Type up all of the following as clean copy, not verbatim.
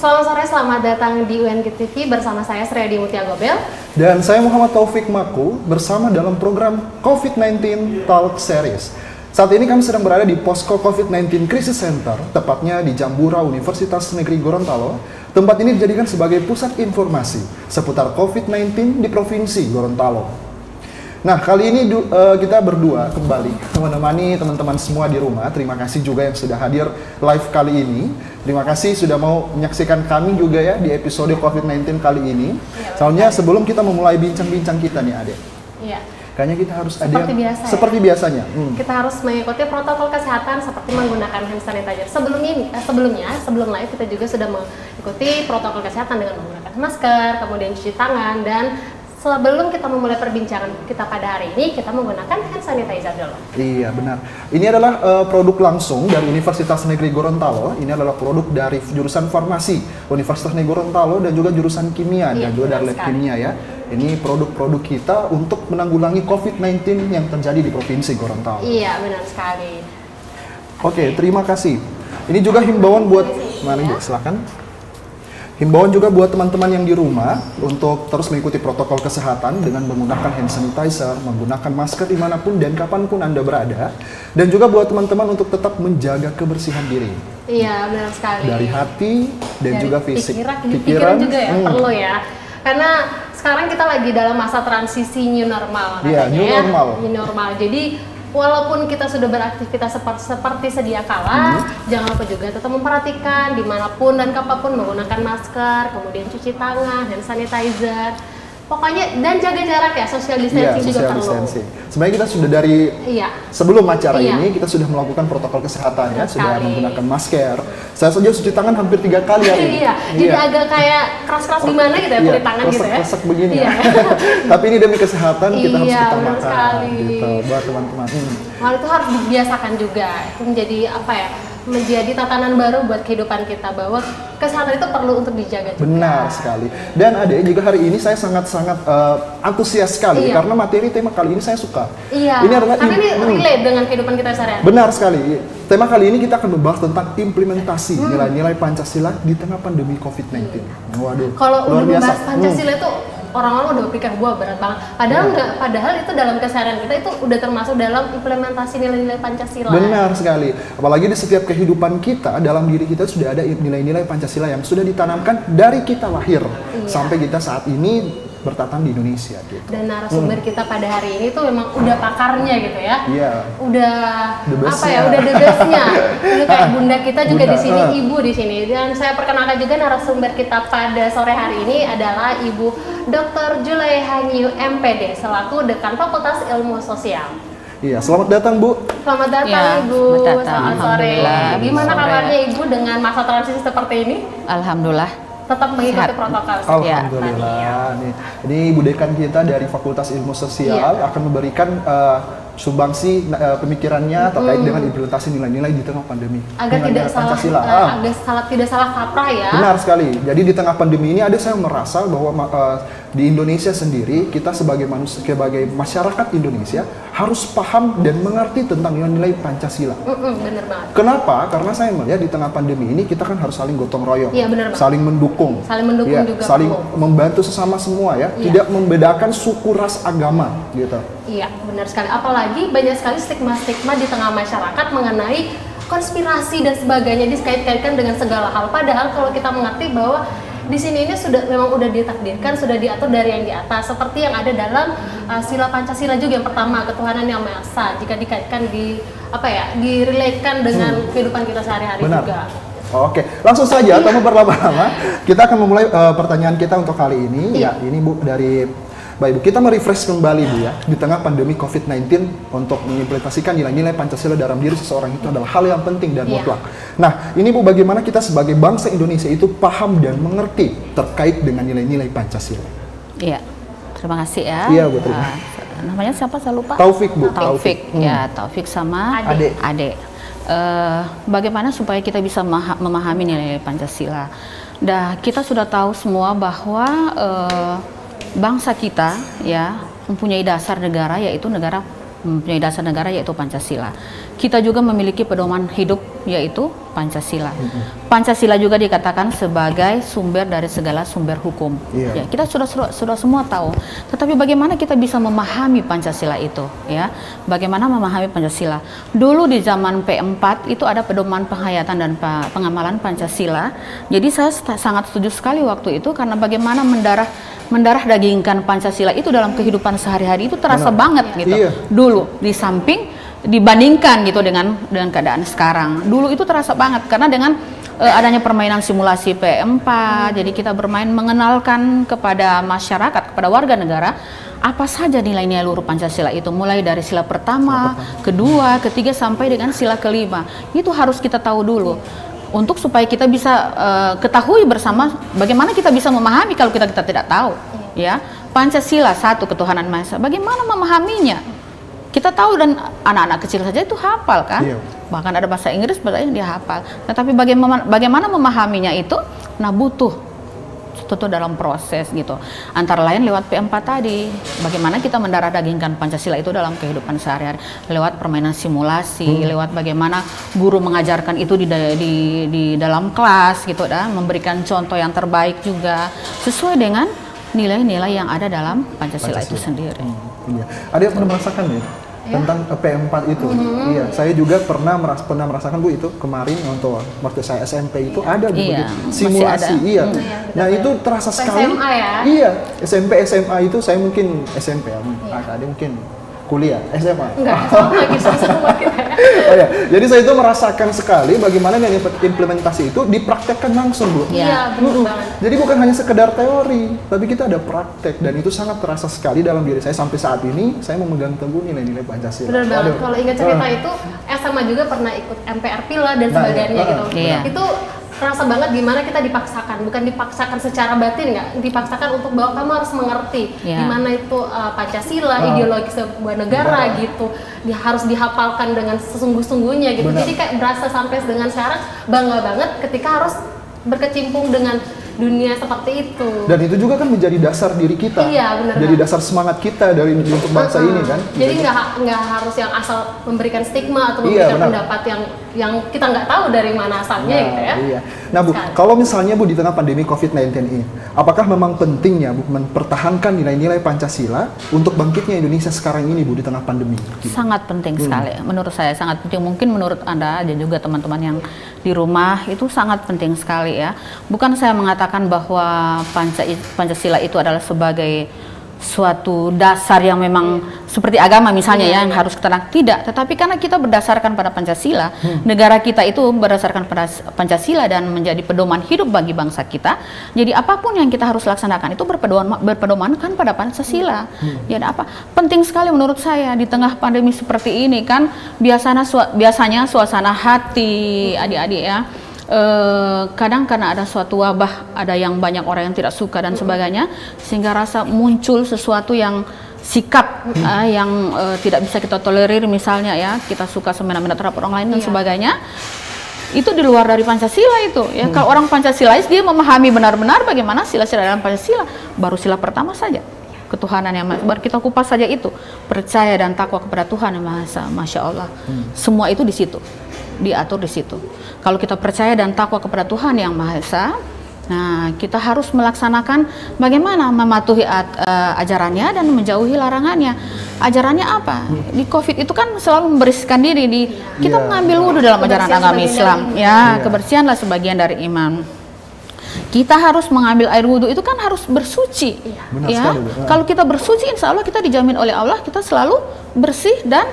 Selamat sore, selamat datang di UNKID TV bersama saya Sriadi Mutia Gobel. Dan saya Muhammad Taufik Maku bersama dalam program COVID-19 Talk Series. Saat ini kami sedang berada di Posko COVID-19 Crisis Center, tepatnya di Jambura Universitas Negeri Gorontalo. Tempat ini dijadikan sebagai pusat informasi seputar COVID-19 di Provinsi Gorontalo. Nah, kali ini kita berdua kembali menemani teman-teman semua di rumah. Terima kasih juga yang sudah hadir live kali ini. Terima kasih sudah mau menyaksikan kami juga ya di episode COVID-19 kali ini. Soalnya sebelum kita memulai bincang-bincang kita nih, Adek. Iya. Kayaknya kita harus Seperti biasanya. Kita harus mengikuti protokol kesehatan seperti menggunakan hand sanitizer. Sebelum live kita juga sudah mengikuti protokol kesehatan dengan menggunakan masker, kemudian cuci tangan, dan sebelum kita memulai perbincangan kita pada hari ini, kita menggunakan hand sanitizer dulu. Iya, benar. Ini adalah produk langsung dari Universitas Negeri Gorontalo. Ini adalah produk dari jurusan farmasi Universitas Negeri Gorontalo dan juga jurusan kimia dan juga dari lab kimia ya. Ini produk-produk kita untuk menanggulangi COVID-19 yang terjadi di Provinsi Gorontalo. Iya, benar sekali. Oke, terima kasih. Ini juga himbauan buat silakan. Himbauan juga buat teman-teman yang di rumah untuk terus mengikuti protokol kesehatan dengan menggunakan hand sanitizer, menggunakan masker dimanapun dan kapanpun Anda berada. Dan juga buat teman-teman untuk tetap menjaga kebersihan diri. Iya, benar sekali. Dari hati dan juga fisik. Pikiran juga ya, perlu ya. Karena sekarang kita lagi dalam masa transisi new normal katanya. Iya, new normal. Jadi walaupun kita sudah beraktivitas seperti sedia kala, jangan lupa juga tetap memperhatikan dimanapun dan kapanpun menggunakan masker, kemudian cuci tangan, hand sanitizer, pokoknya dan jaga jarak ya, social distancing juga perlu. Sebenarnya kita sudah dari sebelum acara ini kita sudah melakukan protokol kesehatan ya, sudah menggunakan masker. Saya saja cuci tangan hampir 3 kali hari ini. Jadi agak kayak keras-keras gimana gitu ya, kulit tangan gitu ya. Resek begini ya. Tapi ini demi kesehatan kita harus utamakan gitu buat teman-teman. Hal itu harus dibiasakan juga. Itu menjadi menjadi tatanan baru buat kehidupan kita bahwa kesehatan itu perlu untuk dijaga juga. Benar sekali. Dan Ade, juga hari ini saya sangat-sangat antusias sekali karena materi tema kali ini saya suka. Iya. Ini adalah karena ini relate dengan kehidupan kita sehari-hari. Benar sekali. Tema kali ini kita akan membahas tentang implementasi nilai-nilai Pancasila di tengah pandemi COVID-19. Waduh. Kalau udah membahas Pancasila itu orang-orang udah pikir gua berat banget. Padahal enggak, padahal itu dalam keseharian kita itu udah termasuk dalam implementasi nilai-nilai Pancasila. Benar sekali. Apalagi di setiap kehidupan kita, dalam diri kita sudah ada nilai-nilai Pancasila yang sudah ditanamkan dari kita lahir sampai kita saat ini bertatang di Indonesia gitu. Dan narasumber kita pada hari ini tuh memang udah pakarnya gitu ya. Iya. Udah the bestnya. Itu kayak bunda kita juga di sini, ibu di sini. Dan saya perkenalkan juga narasumber kita pada sore hari ini adalah Ibu Dr. Julaiha Nyiu MPD selaku Dekan Fakultas Ilmu Sosial. Iya, selamat datang Bu. Selamat datang Ibu. Selamat sore. Gimana kabarnya Ibu dengan masa transisi seperti ini? Alhamdulillah. Tetap mengikuti protokol. Alhamdulillah. Ini Ibu Dekan kita dari Fakultas Ilmu Sosial akan memberikan sumbangsi pemikirannya terkait dengan implementasi nilai-nilai di tengah pandemi. Agar tidak salah kaprah ya. Benar sekali. Jadi di tengah pandemi ini saya merasa bahwa di Indonesia sendiri kita sebagai masyarakat Indonesia harus paham dan mengerti tentang nilai-nilai Pancasila. Bener banget. Kenapa? Karena saya melihat di tengah pandemi ini kita kan harus saling gotong royong, saling mendukung, juga saling membantu sesama semua ya, tidak membedakan suku, ras, agama gitu. Iya, benar sekali. Apalagi banyak sekali stigma-stigma di tengah masyarakat mengenai konspirasi dan sebagainya dikait-kaitkan dengan segala hal. Padahal kalau kita mengerti bahwa di sini ini memang udah ditakdirkan, sudah diatur dari yang di atas, seperti yang ada dalam sila Pancasila juga yang pertama, ketuhanan yang Maha Esa. Jika dikaitkan direlatekan dengan kehidupan kita sehari-hari juga. Oke, langsung saja tanpa berlama-lama kita akan memulai pertanyaan kita untuk kali ini. Ya, ini Bu dari Baik Bu, kita merefresh kembali Bu ya, di tengah pandemi COVID-19 untuk mengimplementasikan nilai-nilai Pancasila dalam diri seseorang itu adalah hal yang penting dan mutlak. Nah, ini Bu, bagaimana kita sebagai bangsa Indonesia itu paham dan mengerti terkait dengan nilai-nilai Pancasila? Iya, terima kasih ya. Iya Bu, terima. Namanya siapa saya lupa? Taufik Bu. Taufik, ya Taufik sama Ade. Bagaimana supaya kita bisa memahami nilai Pancasila? Kita sudah tahu semua bahwa bangsa kita mempunyai dasar negara yaitu Pancasila. kita juga memiliki pedoman hidup yaitu Pancasila. Pancasila juga dikatakan sebagai sumber dari segala sumber hukum. Ya, kita sudah semua tahu. Tetapi bagaimana kita bisa memahami Pancasila itu, ya? Bagaimana memahami Pancasila? Dulu di zaman P4 itu ada pedoman penghayatan dan pengamalan Pancasila. Jadi saya sangat setuju sekali waktu itu karena bagaimana mendarah dagingkan Pancasila itu dalam kehidupan sehari-hari itu terasa banget gitu. Dulu di samping dibandingkan gitu dengan keadaan sekarang. Dulu itu terasa banget karena dengan adanya permainan simulasi P4, jadi kita bermain mengenalkan kepada masyarakat, kepada warga negara apa saja nilai-nilai luhur Pancasila itu, mulai dari sila pertama, kedua, ketiga sampai dengan sila kelima. Itu harus kita tahu dulu. Untuk supaya kita bisa ketahui bersama bagaimana kita bisa memahami kalau kita tidak tahu, ya. Pancasila satu ketuhanan Maha Esa. Bagaimana memahaminya? Kita tahu dan anak-anak kecil saja itu hafal kan, bahkan ada bahasa Inggris dia hafal. Tetapi bagaimana memahaminya itu, nah butuh dalam proses gitu. Antara lain lewat P4 tadi, bagaimana kita mendarah dagingkan Pancasila itu dalam kehidupan sehari-hari, lewat permainan simulasi, lewat bagaimana guru mengajarkan itu di dalam kelas gitu, memberikan contoh yang terbaik juga sesuai dengan nilai-nilai yang ada dalam Pancasila itu sendiri. Ada yang pernah merasakan ya tentang P4 itu? Iya, saya juga pernah merasakan Bu itu kemarin waktu saya SMP itu ada begitu simulasi. Nah itu terasa sekali. SMA ya? Iya, SMP SMA itu saya mungkin SMP ya, ada mungkin kuliah SMA. Enggak, sama kita. Oh ya, jadi saya itu merasakan sekali bagaimana yang implementasi itu dipraktekkan langsung, Bu. Iya, benar banget. Jadi bukan hanya sekedar teori, tapi kita ada praktek dan itu sangat terasa sekali dalam diri saya sampai saat ini. Saya memegang teguh nilai-nilai Pancasila. Benar banget. Kalau ingat cerita itu, SMA juga pernah ikut MPR Pila dan sebagainya gitu. Itu kerasa banget gimana kita dipaksakan, bukan dipaksakan secara batin, nggak dipaksakan untuk bahwa kamu harus mengerti gimana itu Pancasila, ideologi sebuah negara gitu, harus dihafalkan dengan sesungguh-sungguhnya gitu. Jadi kayak berasa sampai dengan sekarang bangga banget ketika harus berkecimpung dengan dunia seperti itu. Dan itu juga kan menjadi dasar diri kita. Iya, benar. Jadi dasar semangat kita untuk bangsa ini kan. Jadi nggak harus yang asal memberikan stigma atau memberikan pendapat yang kita nggak tahu dari mana asalnya gitu ya. Iya. Nah Bu, kalau misalnya Bu di tengah pandemi COVID-19 ini, apakah memang pentingnya Bu mempertahankan nilai-nilai Pancasila untuk bangkitnya Indonesia sekarang ini Bu di tengah pandemi? Sangat penting sekali. Menurut saya sangat penting. Mungkin menurut Anda dan juga teman-teman yang di rumah itu sangat penting sekali ya. Bukan saya mengatakan bahwa Pancasila itu adalah sebagai suatu dasar yang memang seperti agama misalnya yang harus kita tidak, tetapi karena kita berdasarkan pada Pancasila, negara kita itu berdasarkan pada Pancasila dan menjadi pedoman hidup bagi bangsa kita. Jadi apapun yang kita harus laksanakan itu berpedomankan pada Pancasila. Jadi penting sekali menurut saya di tengah pandemi seperti ini kan biasanya suasana hati adik-adik ya. Kadang karena ada suatu wabah, ada yang banyak orang yang tidak suka dan sebagainya, sehingga rasa muncul sesuatu yang sikap yang tidak bisa kita tolerir, misalnya ya kita suka semena-mena terhadap orang lain dan sebagainya. Itu di luar dari Pancasila itu ya. Kalau orang Pancasilais dia memahami benar-benar bagaimana sila-sila dalam Pancasila, baru sila pertama saja ketuhanan yang baru kita kupas saja itu, percaya dan takwa kepada Tuhan yang Maha Esa. Masya Allah, semua itu di situ, diatur di situ. Kalau kita percaya dan takwa kepada Tuhan yang Maha Esa, nah kita harus melaksanakan bagaimana mematuhi ajarannya dan menjauhi larangannya. Ajarannya apa? Di COVID itu kan selalu membersihkan diri, kita mengambil wudhu dalam ajaran agama Islam ya, kebersihanlah sebagian dari iman. Kita harus mengambil air wudhu itu kan harus bersuci ya. Kalau kita bersuci, insya Allah kita dijamin oleh Allah kita selalu bersih dan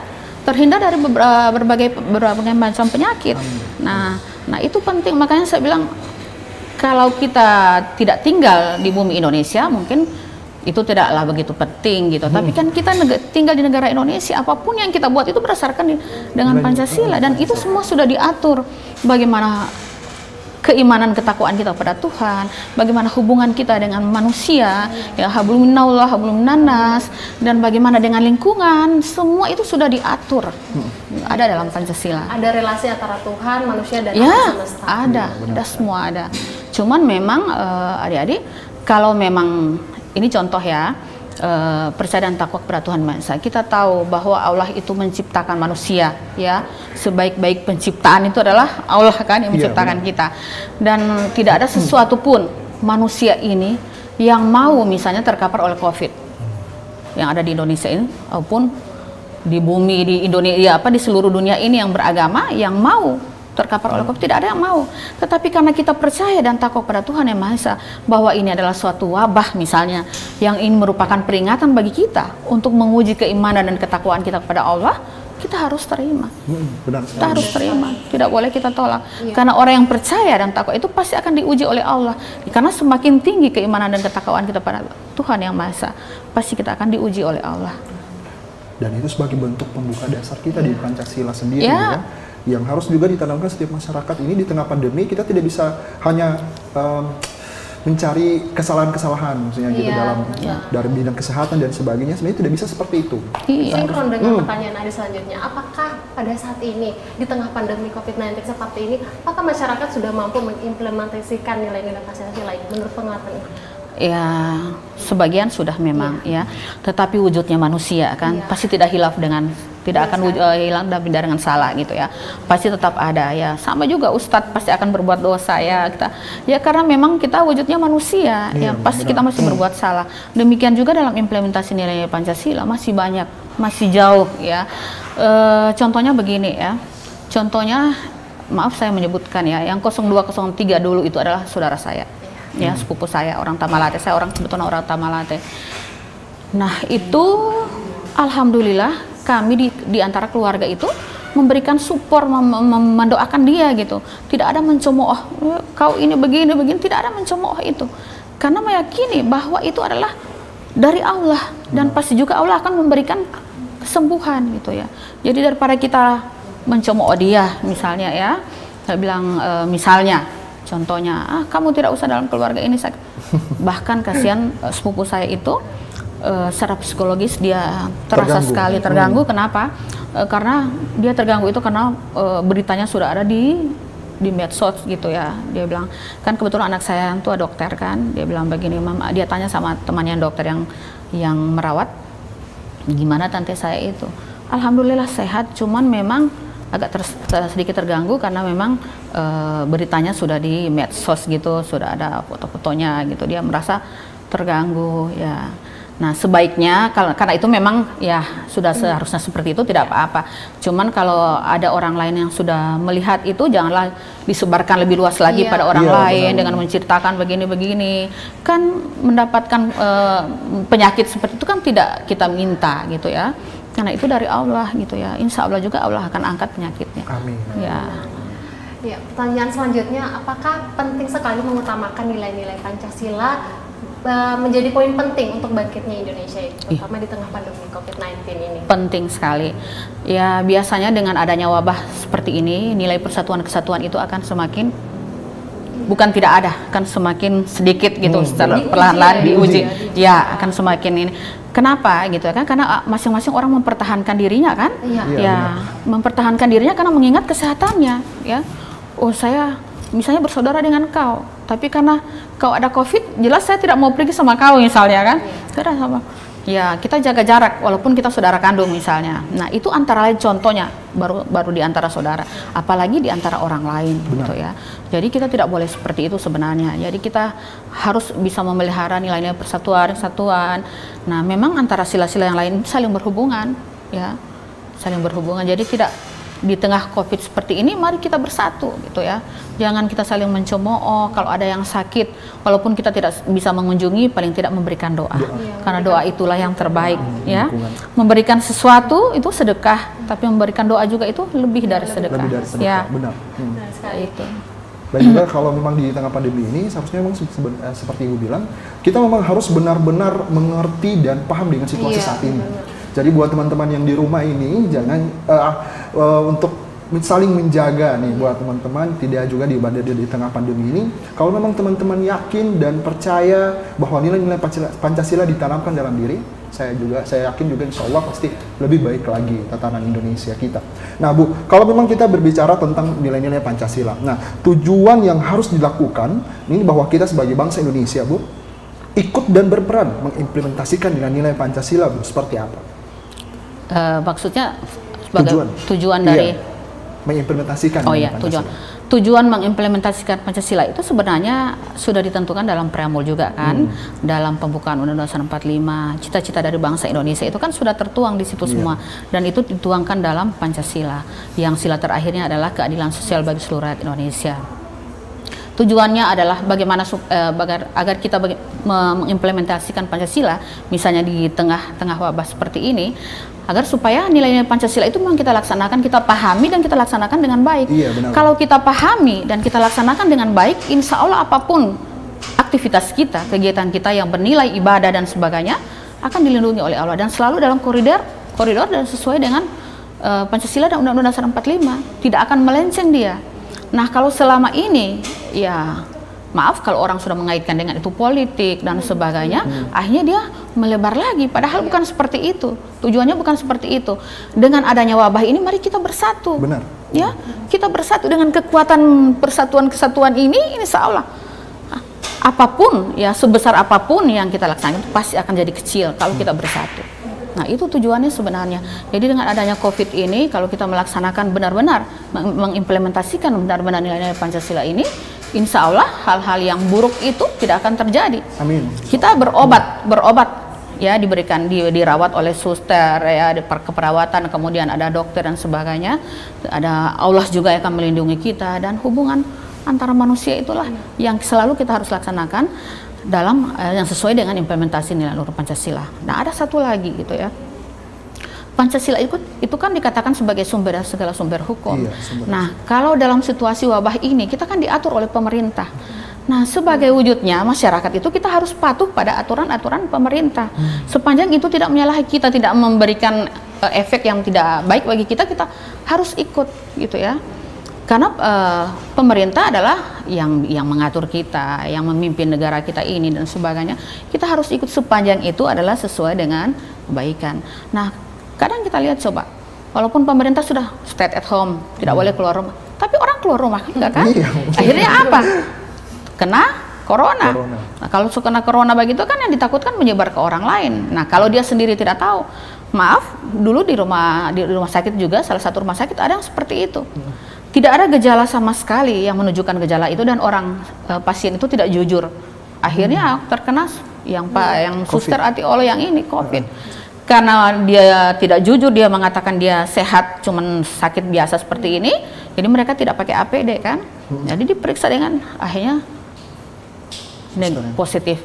terhindar dari berbagai macam penyakit. Nah itu penting, makanya saya bilang kalau kita tidak tinggal di bumi Indonesia mungkin itu tidaklah begitu penting gitu. Tapi kan kita tinggal di negara Indonesia, apapun yang kita buat itu berdasarkan dengan Pancasila dan itu semua sudah diatur. Bagaimana keimanan ketakwaan kita kepada Tuhan, bagaimana hubungan kita dengan manusia, ya hablum minallah, hablum minannas, dan bagaimana dengan lingkungan, semua itu sudah diatur. Ada dalam Pancasila. Ada relasi antara Tuhan, manusia dan semesta. Ada semua ada. Cuman memang adik-adik, kalau memang ini contoh ya, percaya dan takwa kepada Tuhan Maha Esa. Kita tahu bahwa Allah itu menciptakan manusia, ya. Sebaik-baik penciptaan itu adalah Allah kan yang menciptakan kita. Dan tidak ada sesuatu pun manusia ini yang mau misalnya terkapar oleh COVID yang ada di Indonesia ini, maupun di bumi di Indonesia di seluruh dunia ini yang beragama yang mau terkapar oleh COVID, tidak ada yang mau. Tetapi karena kita percaya dan takwa kepada Tuhan Yang Maha Esa bahwa ini adalah suatu wabah misalnya yang ini merupakan peringatan bagi kita untuk menguji keimanan dan ketakwaan kita kepada Allah, kita harus terima. Benar. Kita harus terima, tidak boleh kita tolak. Karena orang yang percaya dan takwa itu pasti akan diuji oleh Allah. Karena semakin tinggi keimanan dan ketakwaan kita pada Tuhan Yang Maha Esa, pasti kita akan diuji oleh Allah. Dan itu sebagai bentuk pembuka dasar kita di Pancasila sendiri, ya, yang harus juga ditanamkan setiap masyarakat ini. Di tengah pandemi kita tidak bisa hanya mencari kesalahan-kesalahan misalnya gitu dalam dari bidang kesehatan dan sebagainya. Sebenarnya tidak bisa seperti itu. Sinkron dengan pertanyaan Adi selanjutnya, apakah pada saat ini di tengah pandemi COVID-19 seperti ini, apakah masyarakat sudah mampu mengimplementasikan nilai-nilai Pancasila ini menurut pengamatan? Ya, sebagian sudah memang ya, tetapi wujudnya manusia kan pasti tidak hilaf dengan akan hilang dengan salah gitu ya, pasti tetap ada ya. Sama juga Ustadz pasti akan berbuat dosa ya kita, ya karena memang kita wujudnya manusia ya, pasti kita masih berbuat salah. Demikian juga dalam implementasi nilai Pancasila masih banyak, masih jauh ya. Contohnya begini ya, contohnya maaf saya menyebutkan ya, yang 0203 dulu itu adalah saudara saya. Ya, sepupu saya orang Tamalate, saya sebetulnya orang Tamalate. Nah itu alhamdulillah kami di antara keluarga itu memberikan support, mendoakan dia gitu. Tidak ada mencemooh, kau ini begini, tidak ada mencemooh itu. Karena meyakini bahwa itu adalah dari Allah dan pasti juga Allah akan memberikan kesembuhan gitu ya. Jadi daripada kita mencemooh dia misalnya ya, saya bilang misalnya contohnya, kamu tidak usah dalam keluarga ini sakit. Bahkan kasihan sepupu saya itu secara psikologis dia terasa sekali terganggu. Kenapa? Karena dia terganggu itu karena beritanya sudah ada di medsos gitu ya. Dia bilang, kan kebetulan anak saya itu dokter kan. Dia bilang begini, Mama, dia tanya sama temannya dokter yang merawat, gimana tante saya itu? Alhamdulillah sehat, cuman memang agak sedikit terganggu karena memang beritanya sudah di medsos gitu, sudah ada foto-fotonya gitu, dia merasa terganggu ya. Nah sebaiknya karena itu memang ya sudah seharusnya seperti itu, tidak apa-apa. Cuman kalau ada orang lain yang sudah melihat itu, janganlah disebarkan lebih luas lagi pada orang lain dengan menceritakan begini-begini. Kan mendapatkan penyakit seperti itu kan tidak kita minta gitu ya. Karena itu dari Allah gitu ya, insya Allah juga Allah akan angkat penyakitnya. Amin. Ya. Ya, pertanyaan selanjutnya, apakah penting sekali mengutamakan nilai-nilai Pancasila menjadi poin penting untuk bangkitnya Indonesia, terutama di tengah pandemi COVID-19 ini? Penting sekali. Ya biasanya dengan adanya wabah seperti ini, nilai persatuan kesatuan itu akan semakin, bukan tidak ada, kan semakin sedikit gitu, secara perlahan-lahan diuji. Ya akan semakin ini. Kenapa gitu kan? Karena masing-masing orang mempertahankan dirinya kan? Ya, mempertahankan dirinya karena mengingat kesehatannya ya. Oh saya misalnya bersaudara dengan kau, tapi karena kau ada COVID, jelas saya tidak mau pergi sama kau misalnya kan? Tidak sama. Ya kita jaga jarak walaupun kita saudara kandung misalnya. Nah itu antara lain contohnya, baru di antara saudara, apalagi di antara orang lain. Gitu ya. Jadi kita tidak boleh seperti itu sebenarnya. Jadi kita harus bisa memelihara nilai-nilai persatuan. Nah memang antara sila-sila yang lain saling berhubungan ya, saling berhubungan. Jadi tidak di tengah COVID seperti ini, mari kita bersatu gitu ya. Jangan kita saling mencemooh. Kalau ada yang sakit, walaupun kita tidak bisa mengunjungi, paling tidak memberikan doa. Karena doa itulah yang terbaik ya. Memberikan sesuatu itu sedekah, tapi memberikan doa juga itu lebih dari sedekah. Ya. Benar. Itu. Dan juga kalau memang di tengah pandemi ini, seharusnya memang seperti Ibu bilang, kita memang harus benar-benar mengerti dan paham dengan situasi saat ini. Jadi buat teman-teman yang di rumah ini, jangan untuk saling menjaga nih buat teman-teman, tidak juga di tengah pandemi ini. Kalau memang teman-teman yakin dan percaya bahwa nilai-nilai Pancasila ditanamkan dalam diri, saya yakin juga insya Allah pasti lebih baik lagi tatanan Indonesia kita. Nah Bu, kalau memang kita berbicara tentang nilai-nilai Pancasila, nah tujuan yang harus dilakukan ini bahwa kita sebagai bangsa Indonesia Bu, ikut dan berperan mengimplementasikan nilai-nilai Pancasila, Bu, seperti apa? Maksudnya sebagai tujuan dari mengimplementasikan nilai Pancasila. Tujuan mengimplementasikan Pancasila itu sebenarnya sudah ditentukan dalam preambul juga kan, dalam pembukaan Undang-Undang 45, cita-cita dari bangsa Indonesia itu kan sudah tertuang di situ semua, dan itu dituangkan dalam Pancasila, yang sila terakhirnya adalah keadilan sosial bagi seluruh rakyat Indonesia. Tujuannya adalah bagaimana agar kita mengimplementasikan Pancasila, misalnya di tengah-tengah wabah seperti ini, agar supaya nilai-nilai Pancasila itu memang kita laksanakan, kita pahami dan kita laksanakan dengan baik. Iya, benar. Kalau kita pahami dan kita laksanakan dengan baik, insya Allah apapun aktivitas kita, kegiatan kita yang bernilai ibadah dan sebagainya akan dilindungi oleh Allah dan selalu dalam koridor dan sesuai dengan Pancasila dan Undang-Undang 45, tidak akan melenceng dia. Nah, kalau selama ini, ya maaf kalau orang sudah mengaitkan dengan itu politik dan sebagainya, akhirnya dia melebar lagi, padahal bukan seperti itu. Tujuannya bukan seperti itu. Dengan adanya wabah ini, mari kita bersatu. Benar. Ya, kita bersatu dengan kekuatan persatuan-kesatuan ini, insya Allah apapun, ya sebesar apapun yang kita laksanakan itu pasti akan jadi kecil kalau kita bersatu. Nah, itu tujuannya sebenarnya. Jadi dengan adanya COVID ini, kalau kita melaksanakan benar-benar, mengimplementasikan benar-benar nilai-nilai Pancasila ini, insya Allah hal-hal yang buruk itu tidak akan terjadi. Amin. Kita berobat, ya diberikan, dirawat oleh suster, ya di keperawatan, kemudian ada dokter dan sebagainya. Ada Allah juga yang akan melindungi kita, dan hubungan antara manusia itulah yang selalu kita harus laksanakan dalam yang sesuai dengan implementasi nilai luhur Pancasila. Nah, ada satu lagi gitu ya. Pancasila itu kan dikatakan sebagai sumber dari segala sumber hukum. Iya, Nah, kalau dalam situasi wabah ini kita kan diatur oleh pemerintah. Nah, sebagai wujudnya masyarakat itu kita harus patuh pada aturan-aturan pemerintah. Sepanjang itu tidak menyalahi kita, tidak memberikan efek yang tidak baik bagi kita, kita harus ikut gitu ya. Karena pemerintah adalah yang mengatur kita, yang memimpin negara kita ini dan sebagainya. Kita harus ikut sepanjang itu adalah sesuai dengan kebaikan. Nah, kadang kita lihat coba, walaupun pemerintah sudah stay at home, tidak boleh keluar rumah, tapi orang keluar rumah enggak kan? Akhirnya apa? Kena corona. Nah, kalau kena corona begitu kan yang ditakutkan menyebar ke orang lain. Nah, kalau dia sendiri tidak tahu, maaf, dulu di rumah sakit juga, salah satu rumah sakit ada yang seperti itu. Tidak ada gejala sama sekali yang menunjukkan gejala itu, dan orang pasien itu tidak jujur. Akhirnya terkena yang suster anti oleh yang ini COVID. Karena dia tidak jujur, dia mengatakan dia sehat, cuman sakit biasa seperti ini. Jadi mereka tidak pakai APD kan. Jadi diperiksa dengan akhirnya positif.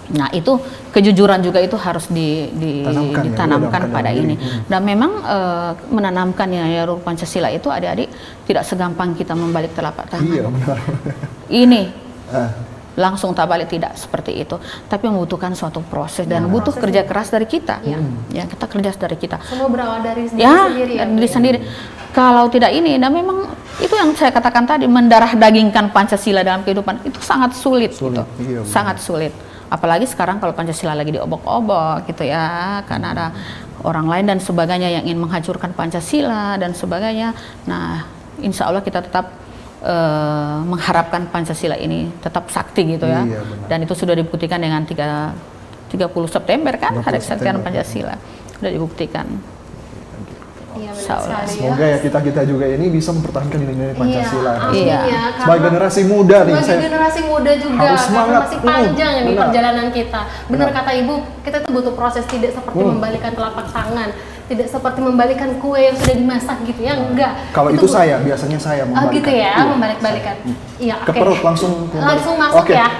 Nah, itu kejujuran juga itu harus ditanamkan pada ini. Dan memang menanamkan nilai luhur Pancasila itu adik-adik tidak segampang kita membalik telapak tangan. Iya, benar. Ini langsung tak balik, tidak seperti itu. Tapi membutuhkan suatu proses dan butuh kerja keras dari kita. Ya, kita kerja dari kita. Semua berawal dari sendiri. Diri sendiri. Kalau tidak ini, dan memang itu yang saya katakan tadi, mendarah dagingkan Pancasila dalam kehidupan itu sangat sulit. Gitu. Iya, sangat sulit. Apalagi sekarang kalau Pancasila lagi diobok-obok gitu ya, karena ada orang lain dan sebagainya yang ingin menghancurkan Pancasila dan sebagainya. Nah, insya Allah kita tetap mengharapkan Pancasila ini tetap sakti gitu ya. Iya, dan itu sudah dibuktikan dengan 30 September kan, Hari Kesaktian Pancasila. Sudah dibuktikan. Iya, benar sekali, semoga ya kita juga ini bisa mempertahankan nilai-nilai Pancasila. Iya. Sebagai generasi muda nih, generasi muda juga harus semangat. Masih panjang ini perjalanan kita. Benar kata Ibu, kita tuh butuh proses, tidak seperti membalikan telapak tangan, tidak seperti membalikan kue yang sudah dimasak gitu ya, enggak. Kalau itu biasanya saya membalikan. Gitu ya, membalik-balikan. Iya, ke perut langsung masuk ya,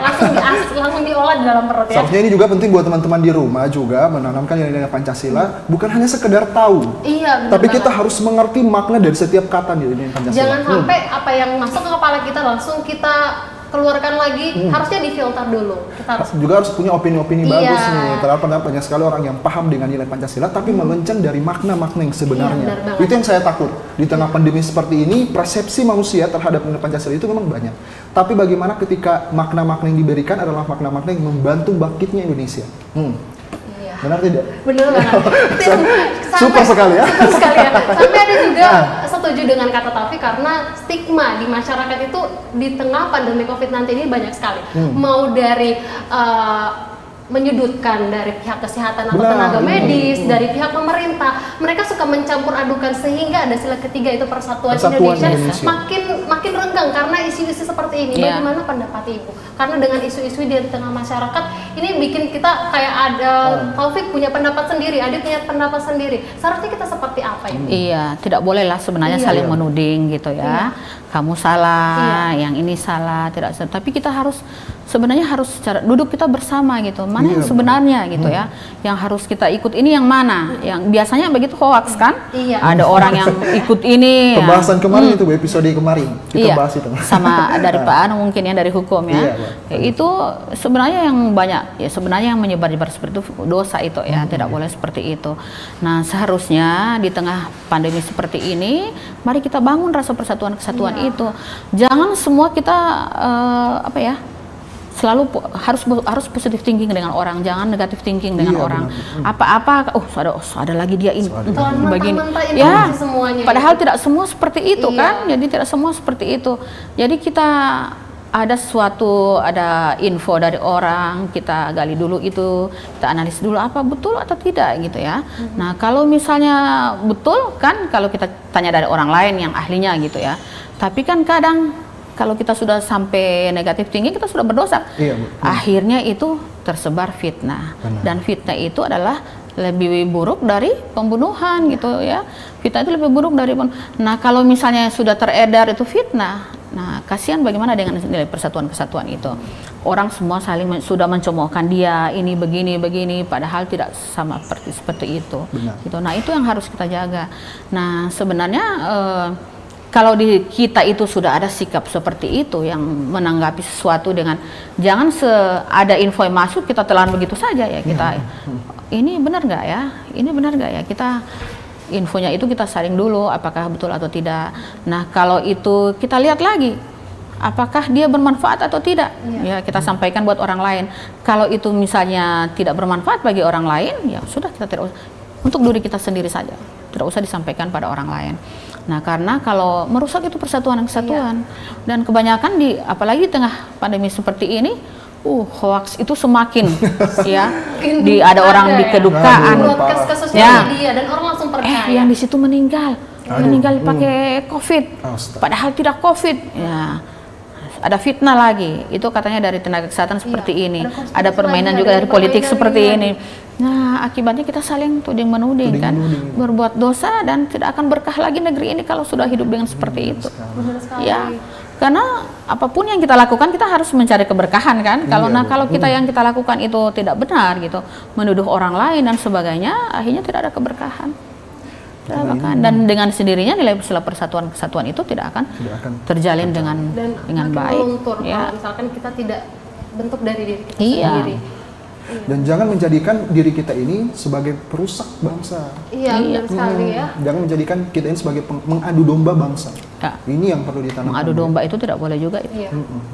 langsung diolah di dalam perut ya. Seharusnya ini juga penting buat teman-teman di rumah juga menanamkan nilai-nilai Pancasila, bukan hanya sekedar tahu. Iya, tapi kita harus mengerti makna dari setiap kata nilai-nilai Pancasila. Jangan sampai apa yang masuk ke kepala kita langsung kita keluarkan lagi, harusnya difilter dulu. Kita juga harus punya opini-opini bagus nih. Terhadap banyak sekali orang yang paham dengan nilai Pancasila tapi melenceng dari makna-makna yang sebenarnya. Itu yang saya takut. Di tengah pandemi seperti ini, persepsi manusia terhadap nilai Pancasila itu memang banyak. Tapi bagaimana ketika makna-makna yang diberikan adalah makna-makna yang membantu bangkitnya Indonesia? Benar tidak? Benar banget. Super sekali ya. Sampai ada juga setuju dengan kata Taufik karena stigma di masyarakat itu di tengah pandemi COVID-19 ini banyak sekali. Mau dari menyudutkan dari pihak kesehatan atau tenaga medis, dari pihak pemerintah, mereka suka mencampur adukan sehingga ada sila ketiga itu persatuan Indonesia makin renggang karena isu-isu seperti ini. Bagaimana pendapat Ibu? Karena dengan isu-isu di tengah masyarakat ini bikin kita kayak ada Taufik punya pendapat sendiri, Adi punya pendapat sendiri. Seharusnya kita seperti apa Ibu? Iya, tidak boleh lah sebenarnya saling menuding gitu ya. Kamu salah, yang ini salah, tidak. Tapi kita sebenarnya harus secara duduk kita bersama gitu. Mana yang sebenarnya gitu ya, yang harus kita ikut ini yang mana? Yang biasanya begitu hoax kan? Ada orang yang ikut ini. Pembahasan kemarin itu episode kemarin kita bahas itu. Sama dari Pak Anu mungkin yang dari hukum ya. Itu sebenarnya yang banyak ya, sebenarnya yang menyebar-nyebar seperti itu dosa itu ya, tidak boleh seperti itu. Nah, seharusnya di tengah pandemi seperti ini, mari kita bangun rasa persatuan kesatuan itu. Jangan semua kita selalu harus positive thinking dengan orang, jangan negative thinking dengan orang. Apa-apa, ada lagi dia ini begini. Ya, padahal tidak semua seperti itu kan. Jadi tidak semua seperti itu. Jadi kita ada info dari orang, kita gali dulu itu, kita analis dulu apa betul atau tidak gitu ya. Nah, kalau misalnya betul kan, kalau kita tanya dari orang lain yang ahlinya gitu ya. Tapi kan kadang kalau kita sudah sampai negatif tinggi, kita sudah berdosa. Akhirnya itu tersebar fitnah. Dan fitnah itu adalah lebih buruk dari pembunuhan gitu ya. Fitnah itu lebih buruk dari Nah, kalau misalnya sudah teredar itu fitnah, nah kasihan bagaimana dengan nilai persatuan kesatuan itu. Orang semua sudah mencemoohkan dia, ini begini, padahal tidak sama seperti itu. Gitu. Nah, itu yang harus kita jaga. Nah, sebenarnya kalau di kita itu sudah ada sikap seperti itu yang menanggapi sesuatu dengan jangan ada info yang masuk kita telan begitu saja ya kita ini benar nggak ya, ini benar nggak ya, kita infonya itu kita saring dulu apakah betul atau tidak. Nah, kalau itu kita lihat lagi apakah dia bermanfaat atau tidak, ya kita sampaikan buat orang lain. Kalau itu misalnya tidak bermanfaat bagi orang lain, ya sudah kita tidak usah, untuk diri kita sendiri saja, tidak usah disampaikan pada orang lain. Nah, karena kalau merusak itu persatuan dan kesatuan, dan kebanyakan apalagi di tengah pandemi seperti ini, hoax itu semakin ya, ada orang di kedukaan, ke sosial media dan orang langsung percaya. Yang di situ meninggal pakai COVID, padahal tidak COVID, ya. Ada fitnah lagi, itu katanya dari tenaga kesehatan seperti ini. Ada permainan juga dari politik seperti ini. Nah, akibatnya kita saling tuding-menuding kan, berbuat dosa dan tidak akan berkah lagi negeri ini kalau sudah hidup dengan seperti itu. Ya, karena apapun yang kita lakukan kita harus mencari keberkahan kan. Kalau kita yang kita lakukan itu tidak benar gitu, menuduh orang lain dan sebagainya, akhirnya tidak ada keberkahan. Dan dengan sendirinya nilai sila persatuan kesatuan itu tidak akan terjalin dengan baik. Kalau misalkan kita tidak bentuk dari diri kita sendiri. Dan jangan menjadikan diri kita ini sebagai perusak bangsa. Benar sekali ya. Jangan menjadikan kita ini sebagai mengadu domba bangsa. Ini yang perlu ditanamkan. Mengadu domba itu tidak boleh juga.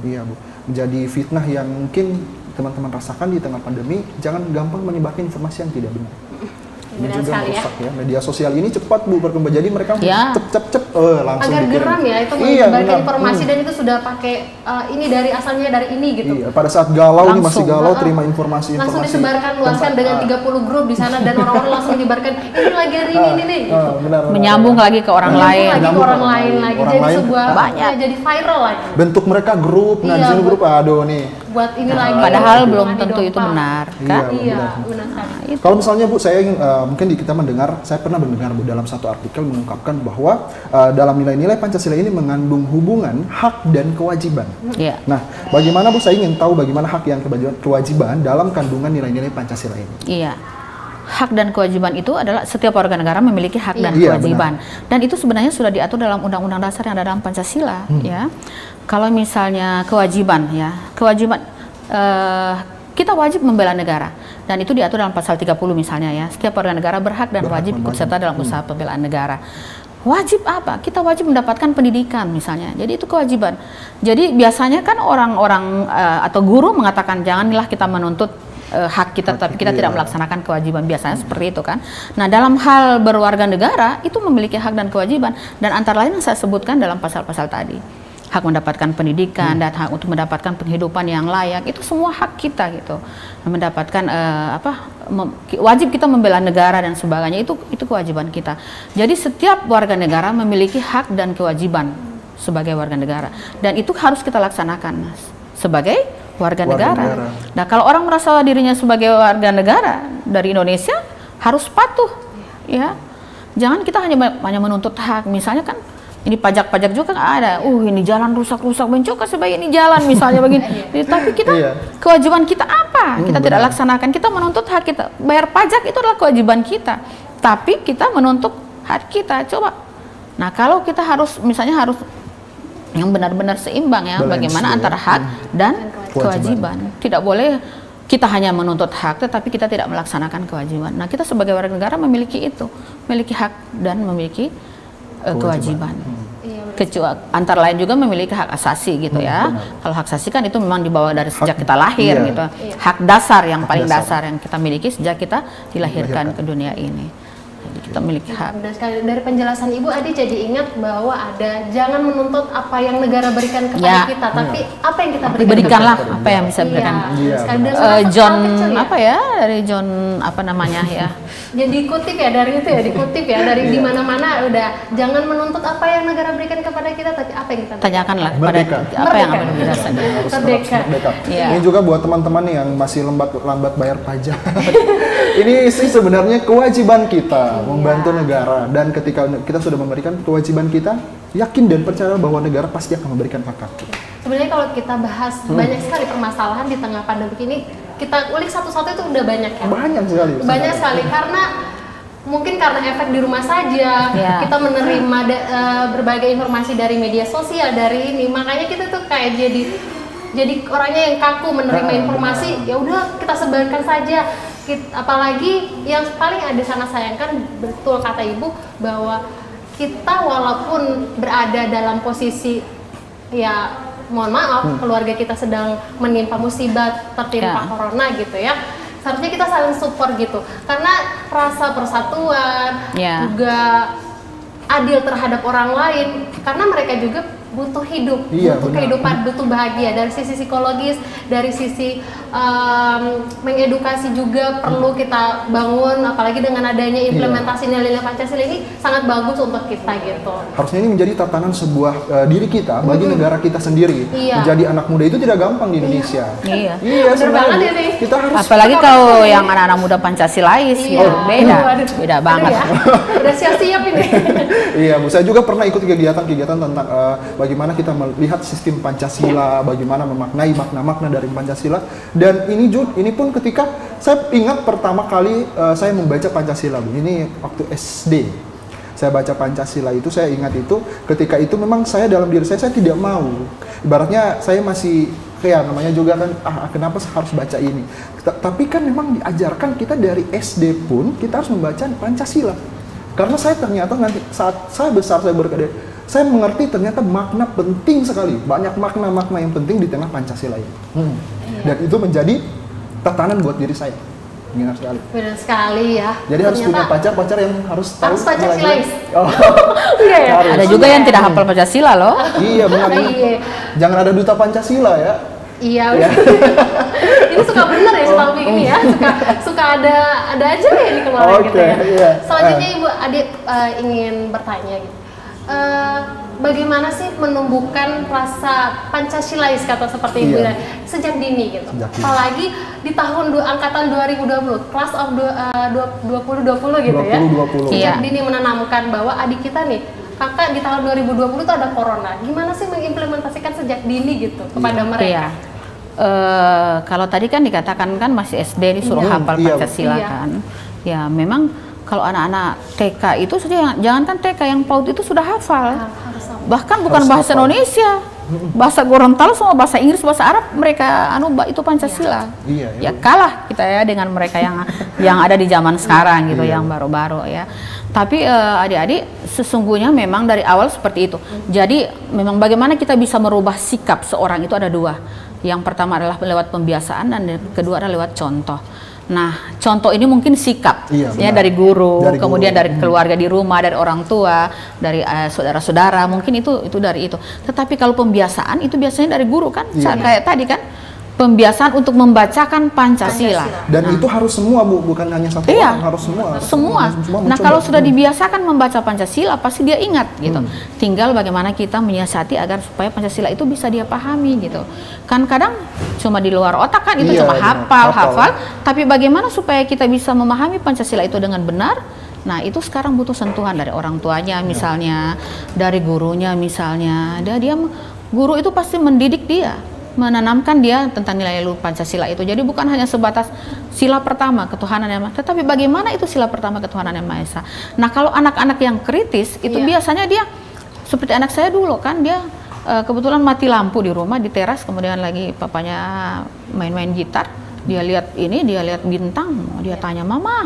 Iya Bu. Menjadi fitnah yang mungkin teman-teman rasakan di tengah pandemi. Jangan gampang menyebarkan informasi yang tidak benar. Ini juga merusak ya. Media sosial ini cepat Bu berkembang, jadi mereka cep langsung agak geram ya itu menyebarkan informasi dan itu sudah pakai ini dari asalnya dari ini gitu. Pada saat galau ini masih galau terima informasi langsung disebarkan luaskan dengan 30 grup di sana dan orang-orang langsung menyebarkan ini lagi hari ini gitu. Menyambung lagi ke orang lain. Jadi sebuah jadi viral lagi. Bentuk mereka grup, di sini grup nih. Buat ini lagi. Padahal belum tentu itu benar kan? Benar. Kalau misalnya Bu, saya mungkin kita saya pernah mendengar Bu dalam satu artikel mengungkapkan bahwa dalam nilai-nilai Pancasila ini mengandung hubungan hak dan kewajiban. Nah, bagaimana Bu, saya ingin tahu bagaimana hak yang kewajiban dalam kandungan nilai-nilai Pancasila ini. Hak dan kewajiban itu adalah setiap warga negara memiliki hak dan kewajiban. Dan itu sebenarnya sudah diatur dalam Undang-Undang Dasar yang ada dalam Pancasila. Ya, kalau misalnya kewajiban, kita wajib membela negara. Dan itu diatur dalam pasal 30 misalnya ya. Setiap warga negara berhak dan wajib ikut serta dalam usaha pembelaan negara. Wajib apa? Kita wajib mendapatkan pendidikan misalnya. Jadi itu kewajiban. Jadi biasanya kan orang-orang atau guru mengatakan janganlah kita menuntut hak kita, tapi kita tidak melaksanakan kewajiban, biasanya seperti itu kan. Nah, dalam hal berwarga negara itu memiliki hak dan kewajiban, dan antara lain yang saya sebutkan dalam pasal-pasal tadi, hak mendapatkan pendidikan dan hak untuk mendapatkan penghidupan yang layak, itu semua hak kita gitu. Mendapatkan wajib kita membela negara dan sebagainya, itu kewajiban kita. Jadi setiap warga negara memiliki hak dan kewajiban sebagai warga negara, dan itu harus kita laksanakan sebagai warga negara. Nah, kalau orang merasa dirinya sebagai warga negara dari Indonesia harus patuh, ya. Jangan kita hanya menuntut hak. Misalnya kan ini pajak-pajak juga kan ada. Ini jalan rusak-rusak, bencok sebaik ini jalan misalnya begini. Tapi kita kewajiban kita apa? Kita tidak laksanakan. Kita menuntut hak kita. Bayar pajak itu adalah kewajiban kita. Tapi kita menuntut hak kita. Coba. Nah, kalau kita harus misalnya harus yang benar-benar seimbang ya, bagaimana antara hak dan kewajiban. Tidak boleh kita hanya menuntut hak tetapi kita tidak melaksanakan kewajiban. Nah, kita sebagai warga negara memiliki itu, memiliki hak dan memiliki kewajiban. Kecuali antara lain juga memiliki hak asasi gitu ya. Kalau hak asasi kan itu memang dibawa dari sejak kita lahir gitu. Hak dasar yang paling dasar yang kita miliki sejak kita dilahirkan ke dunia ini. Jadi kita memiliki hak. Dan sekali dari penjelasan Ibu, Adi jadi ingat bahwa ada jangan menuntut apa yang negara berikan kepada kita, tapi apa yang kita berikanlah apa yang bisa berikan. John apa ya, dari John apa namanya ya? Jadi dikutip ya dari itu ya, dikutip ya dari di mana-mana udah jangan menuntut apa yang negara berikan kepada kita, tapi apa yang kita tanyakanlah kepada apa yang akan dirasakan. Merdeka. Ini juga buat teman-teman yang masih lambat bayar pajak. Ini sih sebenarnya kewajiban kita membantu negara, dan ketika kita sudah memberikan kewajiban kita, yakin dan percaya bahwa negara pasti akan memberikan hak kita. Sebenarnya kalau kita bahas banyak sekali permasalahan di tengah pandemi ini, kita ulik satu-satu itu udah banyak ya. Banyak sekali karena mungkin karena efek di rumah saja, kita menerima berbagai informasi dari media sosial, dari ini, makanya kita tuh kayak jadi orangnya yang kaku menerima informasi, ya udah kita sebarkan saja. Apalagi yang paling ada sangat sayangkan, betul kata Ibu, bahwa kita walaupun berada dalam posisi ya mohon maaf keluarga kita sedang menimpa musibah, tertimpa corona gitu ya, seharusnya kita saling support gitu, karena rasa persatuan juga adil terhadap orang lain, karena mereka juga butuh hidup, butuh kehidupan, butuh bahagia. Dari sisi psikologis, dari sisi mengedukasi juga perlu kita bangun, apalagi dengan adanya implementasi nilai-nilai Pancasila ini sangat bagus untuk kita gitu. Harusnya ini menjadi tatanan sebuah diri kita bagi negara kita sendiri. Menjadi anak muda itu tidak gampang di Indonesia. Iya, benar banget ini. Kita harus apalagi kalau yang anak-anak muda Pancasilais gitu, beda banget. Udah siap-siap ini. Iya, Bu, saya juga pernah ikut kegiatan-kegiatan tentang bagaimana kita melihat sistem Pancasila, bagaimana memaknai makna-makna dari Pancasila. Dan ini pun ketika saya ingat pertama kali saya membaca Pancasila, Bu. Ini waktu SD. Saya baca Pancasila itu, saya ingat itu ketika itu memang saya dalam diri saya tidak mau. Ibaratnya saya masih kayak namanya juga kan, kenapa saya harus baca ini? Tapi kan memang diajarkan kita dari SD pun kita harus membaca Pancasila. Karena saya ternyata nanti saat saya besar, saya berkarya, saya mengerti ternyata makna penting sekali, banyak makna-makna yang penting di tengah Pancasila ini. Dan itu menjadi tatanan buat diri saya. Benar sekali. Benar sekali ya. Jadi harus punya pacar yang harus tahu Pancasilais. Ada juga yang tidak hafal Pancasila loh. Iya benar. Jangan ada duta Pancasila ya. Iya. Ini suka bener ya suka begini ya. Suka ada aja ya di kemarin gitu ya. Selanjutnya Ibu Adi ingin bertanya gitu. Bagaimana sih menumbuhkan rasa Pancasilais kata seperti Ibu sejak dini gitu. Apalagi di tahun angkatan 2020, class of 2020 gitu ya. Sejak dini menanamkan bahwa adik kita nih, kakak di tahun 2020 itu ada corona. Gimana sih mengimplementasikan sejak dini gitu kepada mereka? Kalau tadi kan dikatakan kan masih SD disuruh hafal Pancasila kan. Ya memang kalau anak-anak TK itu saja, jangankan TK, yang PAUD itu sudah hafal. Bahkan bukan bahasa Indonesia, bahasa Gorontalo, semua bahasa Inggris, bahasa Arab mereka itu Pancasila. Ya kalah kita ya dengan mereka yang ada di zaman sekarang gitu, yang baru-baru ya. Tapi adik-adik sesungguhnya memang dari awal seperti itu. Jadi memang bagaimana kita bisa merubah sikap seorang itu ada dua. Yang pertama adalah lewat pembiasaan dan yang kedua adalah lewat contoh. Nah, contoh ini mungkin sikap ya dari guru, kemudian dari keluarga di rumah, dari orang tua, dari saudara-saudara, mungkin itu dari itu. Tetapi kalau pembiasaan itu biasanya dari guru kan, kayak tadi kan, pembiasaan untuk membacakan Pancasila. Dan itu harus semua, Bu, bukan hanya satu orang, harus semua. Semua. Nah, kalau sudah dibiasakan membaca Pancasila, pasti dia ingat gitu. Tinggal bagaimana kita menyiasati agar supaya Pancasila itu bisa dia pahami gitu. Kan kadang cuma di luar otak kan itu cuma hafal, tapi bagaimana supaya kita bisa memahami Pancasila itu dengan benar? Nah, itu sekarang butuh sentuhan dari orang tuanya misalnya, dari gurunya misalnya. Guru itu pasti mendidik dia, menanamkan dia tentang nilai Pancasila itu. Jadi bukan hanya sebatas sila pertama ketuhanan yang Maha Esa, tetapi bagaimana itu sila pertama ketuhanan yang Maha Esa. Nah, kalau anak-anak yang kritis itu biasanya dia seperti anak saya dulu kan, dia kebetulan mati lampu di rumah di teras, kemudian lagi papanya main-main gitar, dia lihat bintang, dia tanya, "Mama,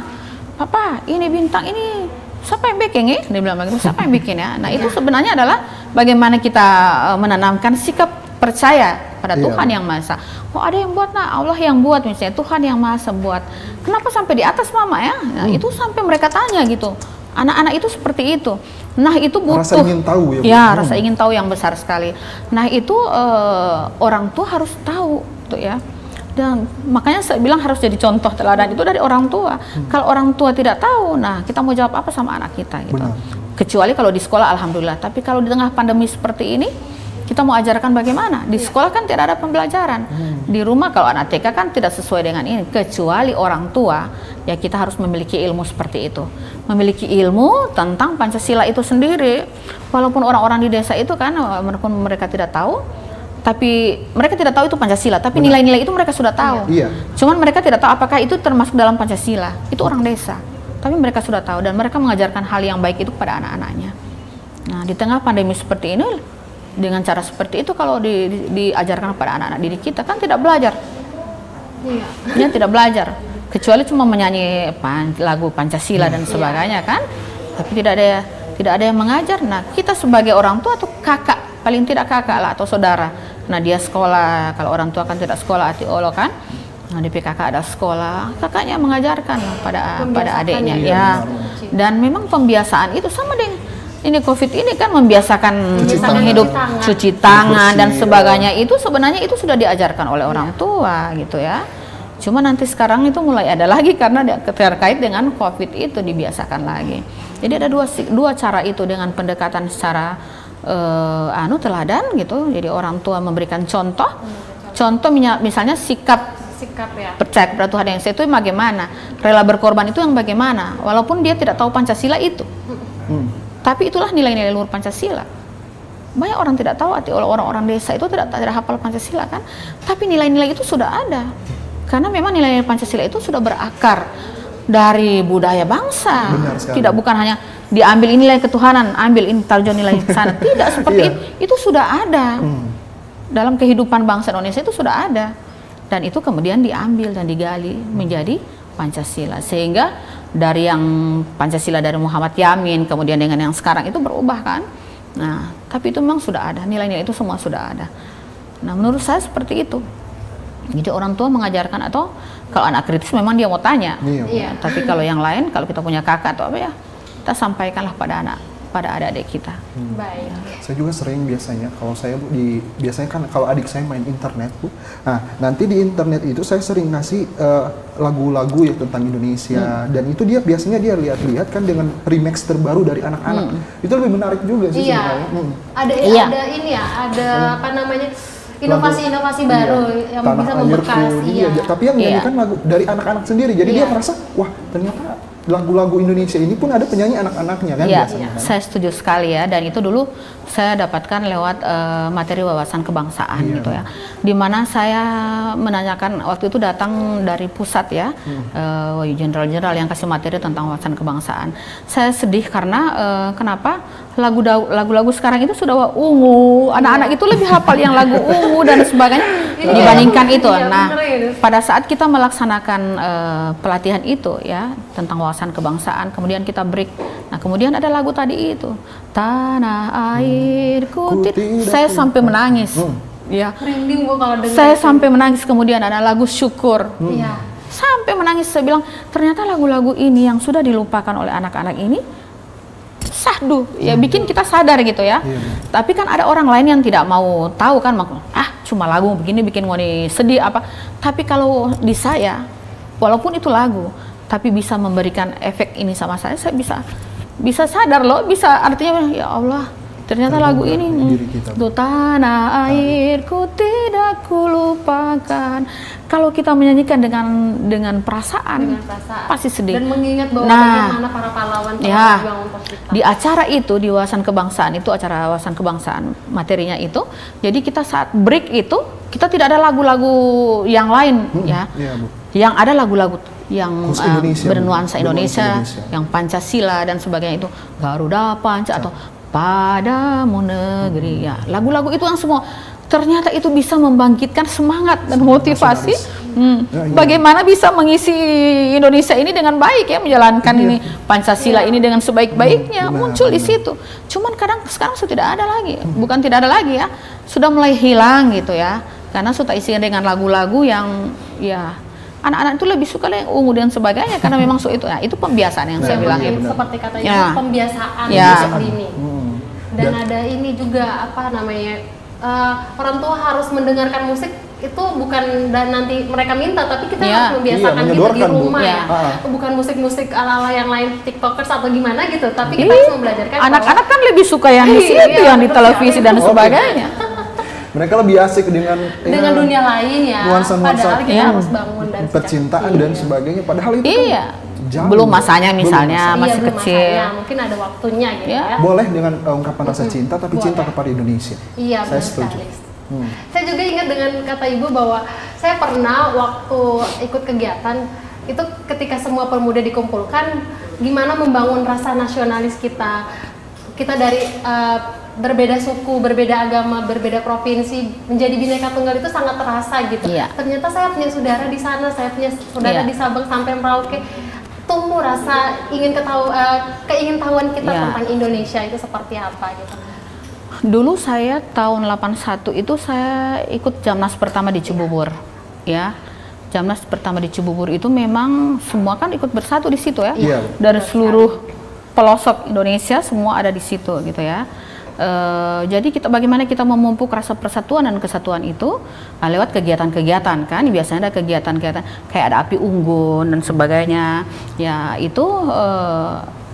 Papa, ini bintang ini siapa yang bikin ya?" Dia bilang begitu, "Siapa yang bikin ya?" Nah, itu sebenarnya adalah bagaimana kita menanamkan sikap percaya pada Tuhan yang Maha Esa. Oh, ada yang buat, nah Allah yang buat misalnya, Tuhan yang Maha Esa buat. Kenapa sampai di atas Mama ya? Nah, itu sampai mereka tanya gitu. Anak-anak itu seperti itu. Nah, itu butuh rasa ingin tahu rasa ingin tahu yang besar sekali. Nah, itu orang tua harus tahu tuh ya. Dan makanya saya bilang harus jadi contoh teladan itu dari orang tua. Kalau orang tua tidak tahu, nah kita mau jawab apa sama anak kita gitu. Kecuali kalau di sekolah alhamdulillah, tapi kalau di tengah pandemi seperti ini kita mau ajarkan bagaimana? Di sekolah kan tidak ada pembelajaran. Di rumah kalau anak TK kan tidak sesuai dengan ini. Kecuali orang tua, ya kita harus memiliki ilmu seperti itu. Memiliki ilmu tentang Pancasila itu sendiri. Walaupun orang-orang di desa itu kan, walaupun mereka tidak tahu, tapi mereka tidak tahu itu Pancasila. Tapi nilai-nilai itu mereka sudah tahu. Cuman mereka tidak tahu apakah itu termasuk dalam Pancasila. Itu orang desa. Tapi mereka sudah tahu dan mereka mengajarkan hal yang baik itu kepada anak-anaknya. Nah, di tengah pandemi seperti ini, dengan cara seperti itu kalau diajarkan kepada anak-anak didik kita kan tidak belajar, dia tidak belajar kecuali cuma menyanyi lagu Pancasila dan sebagainya kan, tapi tidak ada yang mengajar. Nah, kita sebagai orang tua atau kakak, paling tidak kakak lah atau saudara, nah dia sekolah, kalau orang tua kan tidak sekolah olo kan, nah di PKK ada sekolah, kakaknya mengajarkan pada adiknya ya. Dan memang pembiasaan itu sama dengan ini COVID ini kan membiasakan hidup cuci tangan dan sebagainya, itu sebenarnya itu sudah diajarkan oleh orang tua gitu ya. Cuma nanti sekarang itu mulai ada lagi karena terkait dengan COVID itu dibiasakan lagi. Jadi ada dua cara itu dengan pendekatan secara teladan gitu. Jadi orang tua memberikan contoh misalnya sikap percaya kepada Tuhan yang Esa itu bagaimana, rela berkorban itu yang bagaimana, walaupun dia tidak tahu Pancasila itu. Tapi itulah nilai-nilai luhur Pancasila. Banyak orang tidak tahu, orang-orang desa itu tidak hafal Pancasila kan. Tapi nilai-nilai itu sudah ada. Karena memang nilai-nilai Pancasila itu sudah berakar dari budaya bangsa. Tidak bukan hanya diambil nilai ketuhanan, ambil ini tarjo nilai ke sana. Tidak seperti itu sudah ada. Dalam kehidupan bangsa Indonesia itu sudah ada. Dan itu kemudian diambil dan digali menjadi Pancasila. Sehingga dari yang Pancasila dari Muhammad Yamin kemudian dengan yang sekarang itu berubah kan. Nah, tapi itu memang sudah ada, nilai-nilai itu semua sudah ada. Nah, menurut saya seperti itu. Jadi orang tua mengajarkan, atau kalau anak kritis memang dia mau tanya. Tapi kalau yang lain, kalau kita punya kakak atau apa ya, kita sampaikanlah pada adik-adik kita. Baik. Saya juga sering biasanya kalau saya biasanya kan kalau adik saya main internet, Bu. Nah, nanti di internet itu saya sering ngasih lagu-lagu ya tentang Indonesia, dan itu biasanya dia lihat-lihat kan dengan remix terbaru dari anak-anak. Itu lebih menarik juga sih sebenarnya. Ada ini ya, ada apa namanya? Inovasi-inovasi baru yang bisa membekas. Tapi yang nyanyikan lagu dari anak-anak sendiri. Jadi dia merasa, wah ternyata lagu-lagu Indonesia ini pun ada penyanyi anak-anaknya kan biasanya. Kan? Saya setuju sekali ya, dan itu dulu saya dapatkan lewat materi wawasan kebangsaan gitu ya. Dimana saya menanyakan, waktu itu datang dari pusat ya, jenderal-jenderal yang kasih materi tentang wawasan kebangsaan. Saya sedih karena kenapa lagu-lagu sekarang itu sudah ungu, anak-anak itu lebih hafal yang lagu ungu dan sebagainya dibandingkan itu. Nah, pada saat kita melaksanakan pelatihan itu ya tentang wawasan kebangsaan, kemudian kita break. Nah, kemudian ada lagu tadi itu, Tanah Airku, saya sampai menangis. Ya. Merinding Bu kalau dengar. Saya sampai menangis. Kemudian ada lagu Syukur. Iya. Sampai menangis, saya bilang ternyata lagu-lagu ini yang sudah dilupakan oleh anak-anak ini sahdu, ya bikin kita sadar gitu ya. Tapi kan ada orang lain yang tidak mau tahu kan, cuma lagu begini bikin ngoni sedih apa. Tapi kalau di saya, walaupun itu lagu, tapi bisa memberikan efek ini sama saya bisa sadar loh, bisa artinya ya Allah. Ternyata lagu ini tuh tanah airku tidak kulupakan. Kalau kita menyanyikan dengan perasaan, pasti sedih. Dan mengingat bahwa bagaimana para pahlawan ya, berjuang untuk kita. Di acara itu, di wawasan kebangsaan itu, acara wawasan kebangsaan materinya itu. Jadi kita saat break itu, kita tidak ada lagu-lagu yang lain ya. Yang ada lagu-lagu yang bernuansa Indonesia, yang Pancasila dan sebagainya itu. Garuda Panca atau Padamu Negeri ya, lagu-lagu itu yang semua ternyata itu bisa membangkitkan semangat dan motivasi. Bagaimana bisa mengisi Indonesia ini dengan baik ya, menjalankan ini Pancasila ini dengan sebaik-baiknya, muncul di situ. Cuman sekarang sudah tidak ada lagi, bukan tidak ada lagi ya, sudah mulai hilang gitu ya, karena sudah isinya dengan lagu-lagu yang ya anak-anak itu lebih suka yang ungu dan sebagainya, karena memang itu ya, itu pembiasaan yang saya bilang itu. Seperti kata Ibu, pembiasaan seperti ini. Dan ada ini juga apa namanya, orang tua harus mendengarkan musik itu bukan dan nanti mereka minta, tapi kita harus membiasakan gitu di rumah bukan musik-musik ala-ala yang lain, tiktokers atau gimana gitu, tapi kita harus membelajarkan. Anak-anak kan lebih suka yang di situ, yang di televisi dan sebagainya. Mereka lebih asik dengan dunia lain ya. Padahal kita harus bangun dan percintaan dan sebagainya. Padahal itu kan belum masanya misalnya, masih kecil. Mungkin ada waktunya gitu ya. Boleh dengan ungkapan rasa cinta, tapi cinta kepada Indonesia. Iya, saya setuju. Saya juga ingat dengan kata Ibu bahwa saya pernah waktu ikut kegiatan itu ketika semua pemuda dikumpulkan, gimana membangun rasa nasionalis kita. Kita dari berbeda suku, berbeda agama, berbeda provinsi, menjadi Bhinneka Tunggal itu sangat terasa gitu. Ternyata saya punya saudara di sana, saya punya saudara di Sabang sampai Merauke. Tumbuh rasa keingintahuan kita tentang Indonesia itu seperti apa gitu. Dulu saya tahun 81 itu saya ikut Jamnas pertama di Cibubur, ya. Jamnas pertama di Cibubur itu memang semua kan ikut bersatu di situ ya. Dari seluruh pelosok Indonesia semua ada di situ gitu ya. Jadi bagaimana kita memupuk rasa persatuan dan kesatuan itu lewat kegiatan-kegiatan kan, biasanya ada kegiatan-kegiatan kayak ada api unggun dan sebagainya ya, itu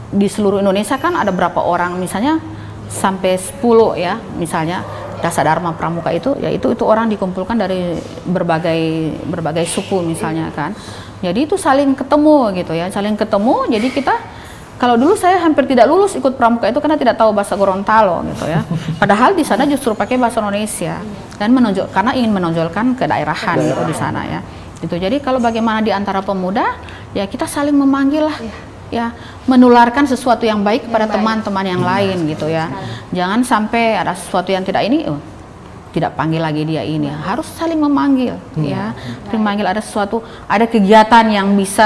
di seluruh Indonesia kan ada berapa orang, misalnya sampai 10 ya, misalnya Dasa Dharma Pramuka itu ya, itu orang dikumpulkan dari berbagai suku misalnya kan, jadi itu saling ketemu gitu ya, jadi kita. Kalau dulu saya hampir tidak lulus ikut pramuka itu karena tidak tahu bahasa Gorontalo gitu ya. Padahal di sana justru pakai bahasa Indonesia dan karena ingin menonjolkan kedaerahan gitu di sana ya. Gitu. Jadi kalau bagaimana di antara pemuda ya kita saling memanggil lah ya, menularkan sesuatu yang baik kepada teman-teman yang lain gitu ya. Jangan sampai ada sesuatu yang tidak ini tidak panggil lagi dia ini, harus saling memanggil ya. Memanggil ada sesuatu, ada kegiatan yang bisa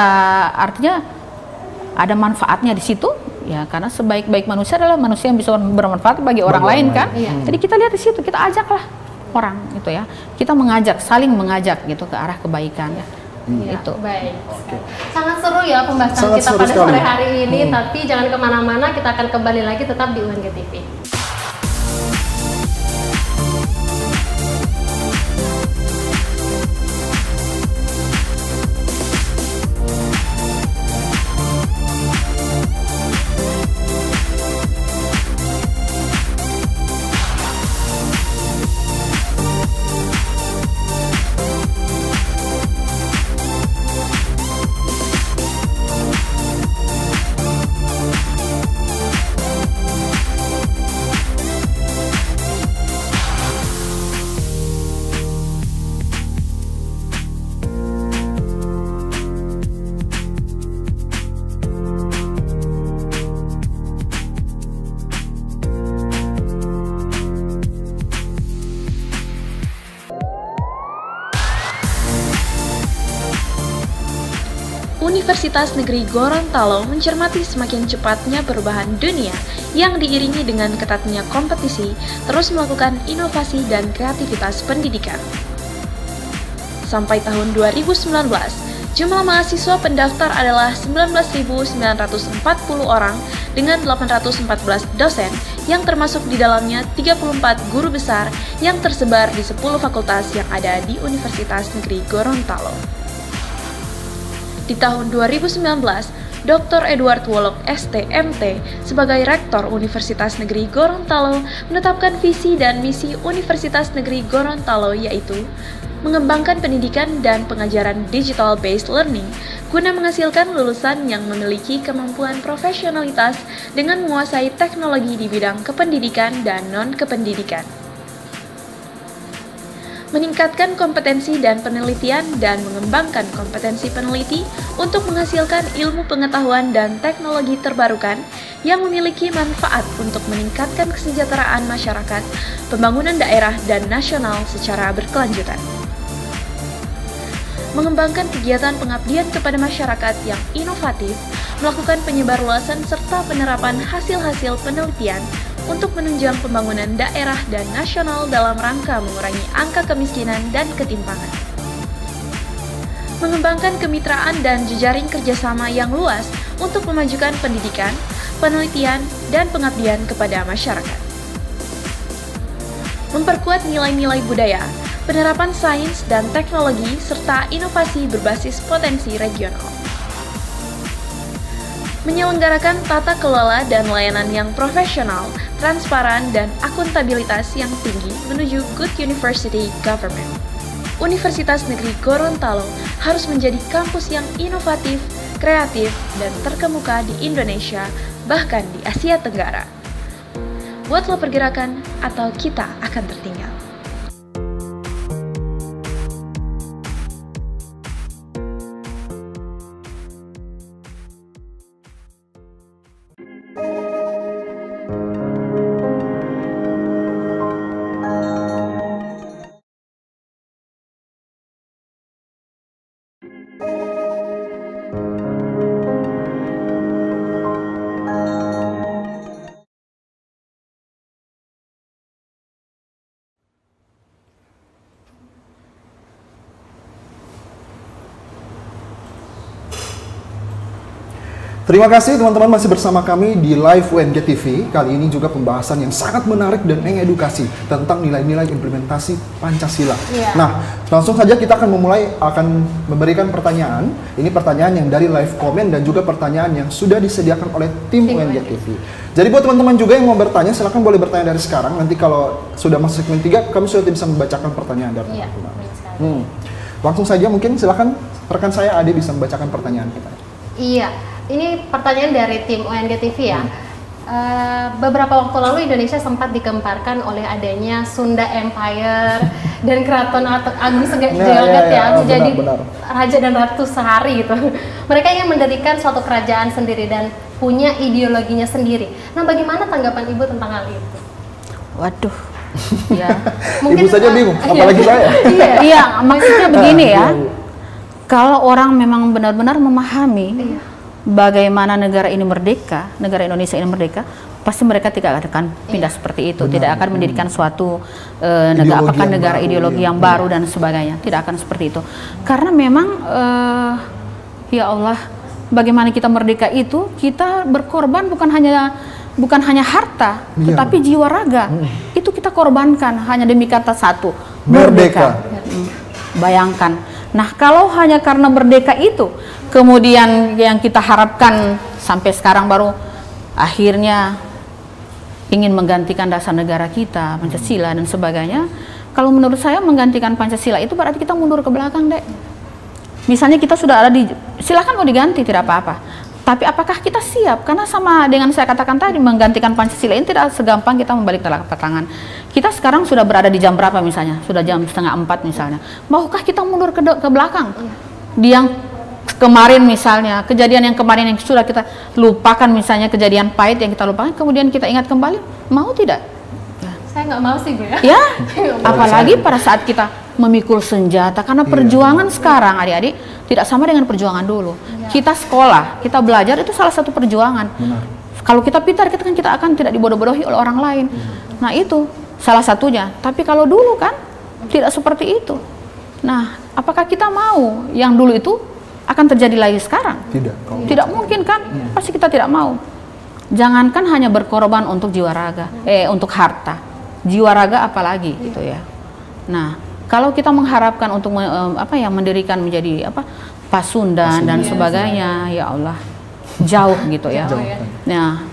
artinya ada manfaatnya di situ ya, karena sebaik-baik manusia adalah manusia yang bisa bermanfaat bagi orang lain kan. Jadi kita lihat di situ, kita ajaklah orang gitu ya, kita saling mengajak gitu ke arah kebaikan ya. Itu baik. Sangat seru ya pembahasan kita pada sore hari ini, tapi jangan kemana-mana, kita akan kembali lagi tetap di UNG TV. Universitas Negeri Gorontalo mencermati semakin cepatnya perubahan dunia yang diiringi dengan ketatnya kompetisi, terus melakukan inovasi dan kreativitas pendidikan. Sampai tahun 2019, jumlah mahasiswa pendaftar adalah 19.940 orang dengan 814 dosen yang termasuk di dalamnya 34 guru besar yang tersebar di 10 fakultas yang ada di Universitas Negeri Gorontalo. Di tahun 2019, Dr. Edward Wolok STMT sebagai Rektor Universitas Negeri Gorontalo menetapkan visi dan misi Universitas Negeri Gorontalo, yaitu mengembangkan pendidikan dan pengajaran digital-based learning guna menghasilkan lulusan yang memiliki kemampuan profesionalitas dengan menguasai teknologi di bidang kependidikan dan non-kependidikan. Meningkatkan kompetensi dan penelitian dan mengembangkan kompetensi peneliti untuk menghasilkan ilmu pengetahuan dan teknologi terbarukan yang memiliki manfaat untuk meningkatkan kesejahteraan masyarakat, pembangunan daerah dan nasional secara berkelanjutan. Mengembangkan kegiatan pengabdian kepada masyarakat yang inovatif, melakukan penyebarluasan serta penerapan hasil-hasil penelitian untuk menunjang pembangunan daerah dan nasional dalam rangka mengurangi angka kemiskinan dan ketimpangan. Mengembangkan kemitraan dan jejaring kerjasama yang luas untuk memajukan pendidikan, penelitian, dan pengabdian kepada masyarakat. Memperkuat nilai-nilai budaya, penerapan sains dan teknologi, serta inovasi berbasis potensi regional. Menyelenggarakan tata kelola dan layanan yang profesional, transparan, dan akuntabilitas yang tinggi menuju good university government. Universitas Negeri Gorontalo harus menjadi kampus yang inovatif, kreatif, dan terkemuka di Indonesia, bahkan di Asia Tenggara. Buatlah pergerakan atau kita akan tertinggal. Terima kasih teman-teman masih bersama kami di Live UNG TV. Kali ini juga pembahasan yang sangat menarik dan mengedukasi tentang nilai-nilai implementasi Pancasila. Nah, langsung saja kita akan memberikan pertanyaan. Ini pertanyaan yang dari live comment dan juga pertanyaan yang sudah disediakan oleh tim UNG TV. Jadi buat teman-teman juga yang mau bertanya, silakan boleh bertanya dari sekarang. Nanti kalau sudah masuk segmen 3, kami sudah bisa membacakan pertanyaan dari teman-teman. Langsung saja mungkin silakan rekan saya Ade bisa membacakan pertanyaan kita. Iya. Ini pertanyaan dari tim UNG TV ya. Beberapa waktu lalu Indonesia sempat digemparkan oleh adanya Sunda Empire dan Keraton Agung Sejagat menjadi raja dan ratu sehari gitu. Mereka ingin mendirikan suatu kerajaan sendiri dan punya ideologinya sendiri. Nah, bagaimana tanggapan Ibu tentang hal itu? Waduh. Ya. Mungkin, Ibu saja bingung, apalagi saya. Iya, maksudnya begini ya. Kalau orang memang benar-benar memahami bagaimana negara ini merdeka, negara Indonesia ini merdeka, pasti mereka tidak akan pindah seperti itu, tidak akan mendirikan suatu negara ideologi yang baru dan sebagainya, tidak akan seperti itu. Karena memang ya Allah, bagaimana kita merdeka itu kita berkorban bukan hanya harta, tetapi jiwa raga. Itu kita korbankan hanya demi kata satu, merdeka. Bayangkan. Nah, kalau hanya karena merdeka itu, kemudian yang kita harapkan sampai sekarang baru akhirnya ingin menggantikan dasar negara kita, Pancasila dan sebagainya. Kalau menurut saya menggantikan Pancasila itu berarti kita mundur ke belakang, Dek. Misalnya kita sudah ada silakan mau diganti, tidak apa-apa. Tapi apakah kita siap? Karena sama dengan saya katakan tadi, menggantikan Pancasila ini tidak segampang kita membalik telapak tangan. Kita sekarang sudah berada di jam berapa misalnya? Sudah jam 3:30 misalnya. Maukah kita mundur ke belakang? Di yang kemarin misalnya, kejadian yang kemarin yang sudah kita lupakan, misalnya kejadian pahit yang kita lupakan, kemudian kita ingat kembali, mau tidak? Saya nggak mau sih, Bu ya. Ya, apalagi pada saat kita memikul senjata, karena perjuangan sekarang adik-adik tidak sama dengan perjuangan dulu. Kita sekolah, kita belajar itu salah satu perjuangan. Kalau kita pintar, kita akan tidak dibodoh-bodohi oleh orang lain. Nah itu salah satunya. Tapi kalau dulu kan tidak seperti itu. Nah, apakah kita mau yang dulu itu akan terjadi lagi sekarang? Tidak mungkin kan? Pasti kita tidak mau. Jangankan hanya berkorban untuk jiwa raga, untuk harta, jiwa raga apalagi gitu ya. Nah, kalau kita mengharapkan untuk mendirikan menjadi Pasundan dan sebagainya, ya Allah, jauh gitu ya. Nah,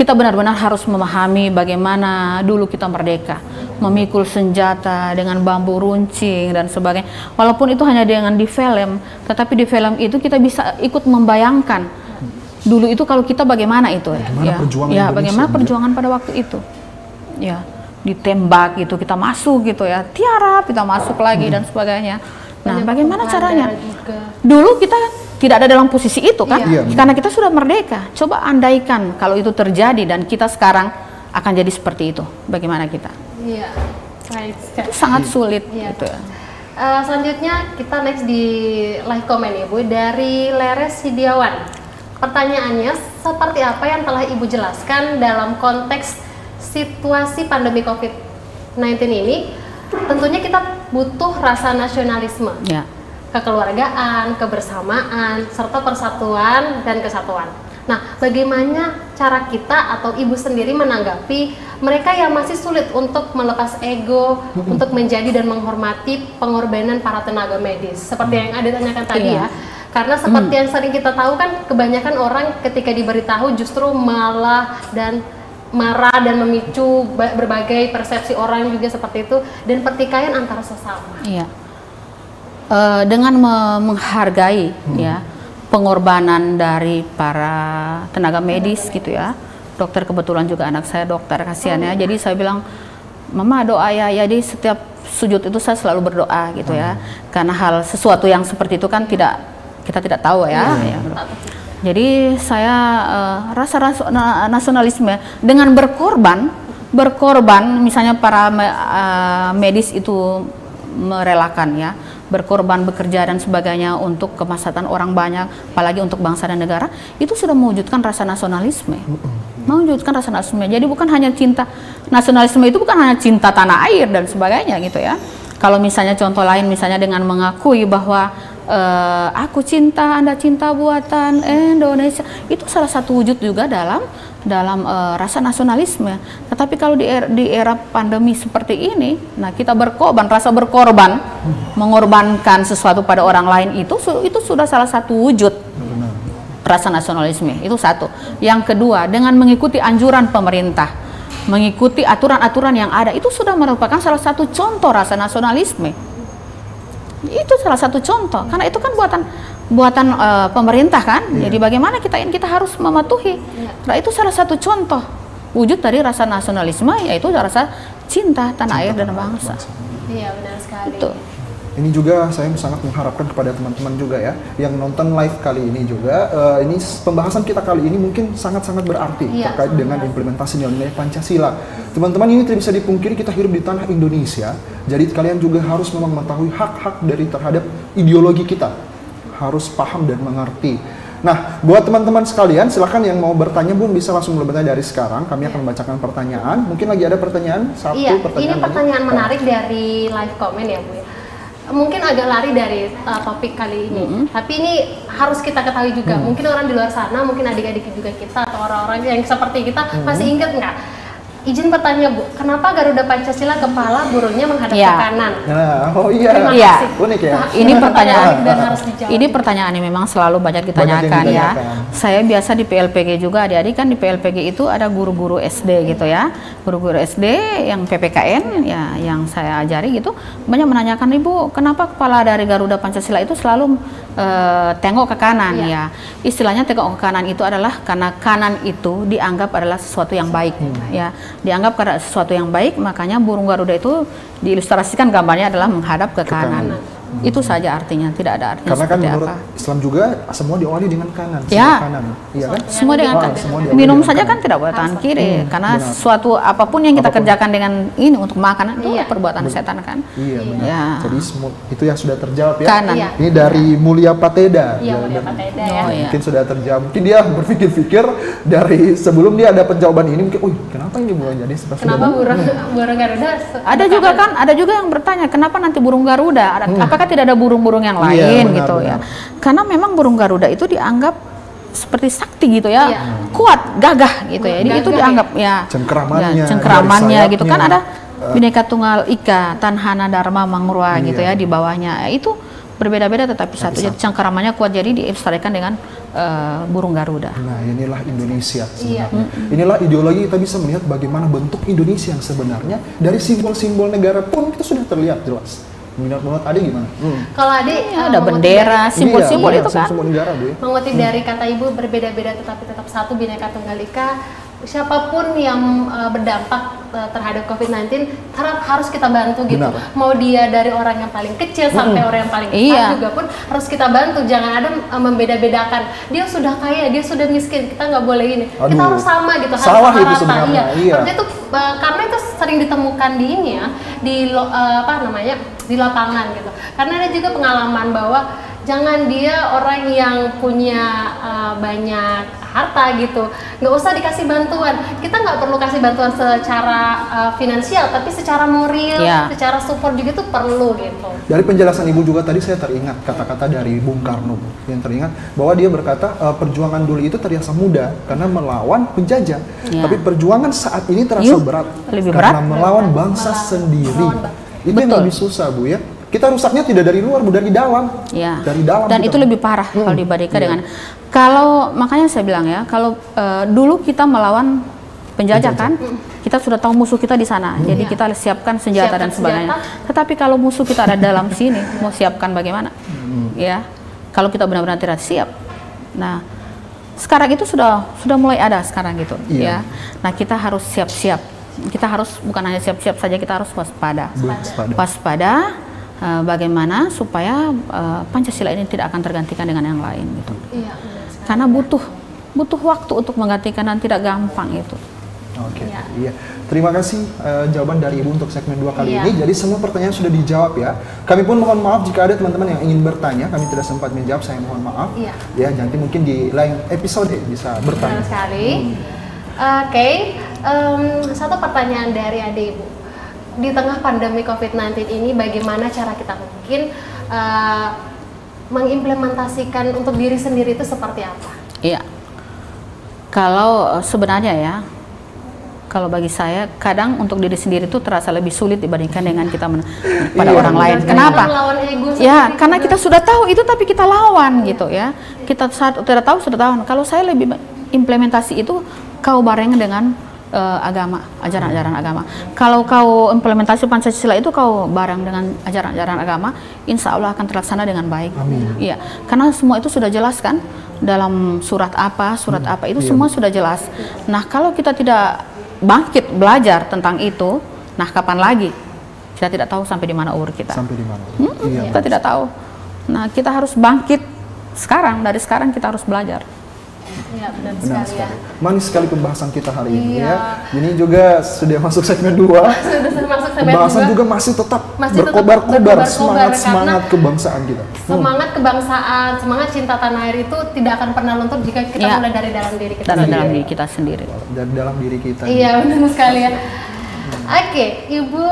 kita benar-benar harus memahami bagaimana dulu kita merdeka, memikul senjata dengan bambu runcing dan sebagainya. Walaupun itu hanya dengan di film, tetapi di film itu kita bisa ikut membayangkan dulu itu kalau kita bagaimana itu bagaimana perjuangan pada waktu itu. Ya, ditembak gitu, kita masuk gitu ya, tiarap kita masuk lagi dan sebagainya. Nah, bagaimana caranya? Dulu kita tidak ada dalam posisi itu kan, karena kita sudah merdeka. Coba andaikan kalau itu terjadi dan kita sekarang akan jadi seperti itu, bagaimana kita? Iya, itu sangat sulit gitu ya. Selanjutnya kita next di live comment ya Bu, dari Leres Hidiawan. Pertanyaannya, seperti apa yang telah Ibu jelaskan dalam konteks situasi pandemi COVID-19 ini, tentunya kita butuh rasa nasionalisme, kekeluargaan, kebersamaan, serta persatuan dan kesatuan. Nah, bagaimana cara kita atau Ibu sendiri menanggapi mereka yang masih sulit untuk melepas ego, untuk menjadi dan menghormati pengorbanan para tenaga medis, seperti yang Ade tanyakan tadi ya. Karena seperti yang sering kita tahu kan, kebanyakan orang ketika diberitahu justru malah dan marah dan memicu berbagai persepsi orang juga seperti itu, dan pertikaian antara sesama. Iya. Dengan menghargai ya pengorbanan dari para tenaga medis gitu ya. Dokter, kebetulan juga anak saya dokter, kasihannya. Jadi saya bilang, Mama doa ya, jadi setiap sujud itu saya selalu berdoa gitu ya. Karena hal sesuatu yang seperti itu kan kita tidak tahu ya. Jadi saya rasa nasionalisme dengan berkorban misalnya para medis itu merelakan ya, berkorban bekerja dan sebagainya untuk kemaslahatan orang banyak, apalagi untuk bangsa dan negara, itu sudah mewujudkan rasa nasionalisme. Mewujudkan rasa nasionalisme. Jadi bukan hanya cinta, nasionalisme itu bukan hanya cinta tanah air dan sebagainya gitu ya. Kalau misalnya contoh lain, misalnya dengan mengakui bahwa aku cinta, Anda cinta buatan Indonesia, itu salah satu wujud juga dalam rasa nasionalisme. Tetapi kalau di era pandemi seperti ini, nah kita rasa berkorban, mengorbankan sesuatu pada orang lain, itu sudah salah satu wujud rasa nasionalisme. Itu satu. Yang kedua, dengan mengikuti anjuran pemerintah, mengikuti aturan-aturan yang ada, itu sudah merupakan salah satu contoh rasa nasionalisme. Itu salah satu contoh, karena itu kan buatan pemerintah kan. Jadi bagaimana kita harus mematuhi. Nah, itu salah satu contoh wujud dari rasa nasionalisme, yaitu rasa cinta tanah air dan bangsa. Iya, benar sekali. Itu. Ini juga saya sangat mengharapkan kepada teman-teman juga ya yang nonton live kali ini juga, ini pembahasan kita kali ini mungkin sangat-sangat berarti terkait dengan implementasi nilai-nilai Pancasila. Teman-teman, ini tidak bisa dipungkiri kita hidup di tanah Indonesia, jadi kalian juga harus memang mengetahui hak-hak dari terhadap ideologi kita, harus paham dan mengerti. Nah, buat teman-teman sekalian, silahkan yang mau bertanya Bun bisa langsung bertanya dari sekarang. Kami akan membacakan pertanyaan. Mungkin lagi ada pertanyaan? Ini pertanyaan menarik dari live comment ya Bu ya. Mungkin agak lari dari topik kali ini, tapi ini harus kita ketahui juga. Mungkin orang di luar sana, mungkin adik-adik juga kita atau orang-orang yang seperti kita masih ingat nggak? Izin bertanya Bu, kenapa Garuda Pancasila kepala burungnya menghadap ke kanan? Terima kasih. Unik ya. Ini pertanyaan ini pertanyaan yang memang selalu banyak ditanyakan ya. Saya biasa di PLPG juga, adik-adik kan di PLPG itu ada guru-guru SD gitu ya. Guru-guru SD yang PPKN ya, yang saya ajari gitu, banyak menanyakan, Ibu, kenapa kepala dari Garuda Pancasila itu selalu tengok ke kanan ya. Istilahnya tengok ke kanan itu adalah karena kanan itu dianggap adalah sesuatu yang baik ya. Dianggap karena sesuatu yang baik, makanya burung Garuda itu diilustrasikan gambarnya adalah menghadap ke kanan. Itu saja artinya, tidak ada artinya. Karena kan seperti menurut apa. Islam juga semua diawali dengan kanan, Ya. kanan, iya kan? Semua dengan semua diawali minum dengan saja kanan. kan tidak boleh tangan kiri, karena benar. suatu apapun yang kita Apapun. kerjakan dengan ini untuk makanan itu perbuatan Betul. setan kan. Iya benar. Ya. Jadi itu yang sudah terjawab ya. Kanan. Iya. Ini dari Mulia Pateda. Iya, Mulia Pateda ya. Oh, iya. Mungkin sudah terjawab. Mungkin dia berpikir-pikir dari sebelum dia ada penjawaban ini mungkin, kenapa ini mulai jadi seperti Kenapa burung Garuda? Ada juga yang bertanya kenapa nanti burung Garuda? Apakah tidak ada burung-burung yang lain Iya, benar, gitu benar. ya? Karena memang burung Garuda itu dianggap seperti sakti gitu ya, Iya. kuat, gagah gitu ya. Jadi itu Gagah, dianggap ya Cengkeramannya, cengkeramannya dari gitu kan sayapnya. ada Bhinneka Tunggal Ika, Tanhana Dharma Mangrua gitu Iya. ya di bawahnya. Itu berbeda-beda tetapi satu. Jadi cengkeramannya kuat, jadi dilestarikan dengan burung Garuda. Nah, inilah Indonesia Iya. sebenarnya. Inilah ideologi, kita bisa melihat bagaimana bentuk Indonesia yang sebenarnya dari simbol-simbol negara pun itu sudah terlihat jelas. Menurut Ade gimana? Kalau Ade Ada bendera, simbol-simbol Iya, itu kan. simbol negara, Bu. mengutip dari kata Ibu, berbeda-beda tetapi tetap satu, Bhinneka Tunggal Ika. Siapapun yang berdampak terhadap COVID-19 harus kita bantu gitu. Benar. Mau dia dari orang yang paling kecil sampai orang yang paling besar Iya. juga pun harus kita bantu. Jangan ada membeda-bedakan. Dia sudah kaya, dia sudah miskin. Kita nggak boleh ini. Kita Aduh. harus sama gitu. Harus Salah sama itu rata. sebenarnya, iya. Harusnya itu karena itu sering ditemukan di ini ya, di lapangan gitu. Karena ada juga pengalaman bahwa jangan dia orang yang punya banyak harta gitu, nggak usah dikasih bantuan. Kita nggak perlu kasih bantuan secara finansial, tapi secara moral, Ya. secara support juga tuh perlu gitu. Dari penjelasan Ibu juga tadi saya teringat kata-kata dari Bung Karno yang teringat bahwa dia berkata perjuangan dulu itu terasa mudah karena melawan penjajah, Ya. tapi perjuangan saat ini terasa Yuk, berat lebih karena berat. melawan bangsa sendiri. Melawan Itu yang Betul. lebih susah, Bu ya. Kita rusaknya tidak dari luar, Bu, dari dalam. Ya. Dari dalam. Dan kita. itu lebih parah kalau dibandingkan Iya. dengan makanya saya bilang ya, kalau dulu kita melawan penjajah kan, kita sudah tahu musuh kita di sana, jadi Iya. kita siapkan senjata Siapkan dan sebagainya. senjata. Tetapi kalau musuh kita ada dalam sini, mau siapkan bagaimana? Ya, kalau kita benar-benar tidak siap. Nah, sekarang itu sudah mulai ada sekarang gitu, Iya. ya. Nah, kita harus siap-siap. Kita harus bukan hanya siap-siap saja, kita harus waspada. Waspada. Bagaimana supaya Pancasila ini tidak akan tergantikan dengan yang lain gitu. Iya, benar sekali. Karena butuh waktu untuk menggantikan dan tidak gampang itu. Oke, Iya. iya. Terima kasih jawaban dari Ibu untuk segmen 2 kali Iya. ini. Jadi semua pertanyaan sudah dijawab ya. Kami pun mohon maaf jika ada teman-teman yang ingin bertanya, kami tidak sempat menjawab, saya mohon maaf. Iya. Ya, nanti mungkin di lain episode bisa Benar bertanya. sekali. Oke, satu pertanyaan dari Ade, Ibu. Di tengah pandemi COVID-19 ini, bagaimana cara kita mungkin mengimplementasikan untuk diri sendiri itu seperti apa? Iya. Kalau sebenarnya ya, kalau bagi saya kadang untuk diri sendiri itu terasa lebih sulit dibandingkan dengan kita pada Iya, orang lain. Karena Kenapa? melawan ego Ya, sendiri karena juga. kita sudah tahu itu tapi kita lawan gitu ya. Kita saat tidak tahu sudah tahu. Kalau saya lebih implementasi itu kau barengan dengan agama, ajaran-ajaran agama. Kalau kau implementasi Pancasila itu kau bareng dengan ajaran-ajaran agama, insya Allah akan terlaksana dengan baik. Amin. Iya, karena semua itu sudah jelas kan dalam surat apa itu semua sudah jelas. Nah, kalau kita tidak bangkit belajar tentang itu, nah kapan lagi? Kita tidak tahu sampai di mana umur kita. Sampai di mana? Iya. Kita tidak tahu. Nah, kita harus bangkit sekarang. Dari sekarang kita harus belajar. Iya, benar Benar sekali ya. sekali. Manis sekali pembahasan kita hari ini Iya. ya. Ini juga sudah masuk segmen 2. Sudah masuk segmen Pembahasan dua. juga masih tetap Masih tetap berkobar-kobar berkobar-kobar, semangat kebangsaan kita. Semangat kebangsaan, semangat cinta tanah air itu tidak akan pernah luntur jika kita Iya. mulai dari dalam diri kita. Dan sendiri. dalam diri kita sendiri. Dan dalam diri kita. Iya, benar sekali ya. Oke, Ibu,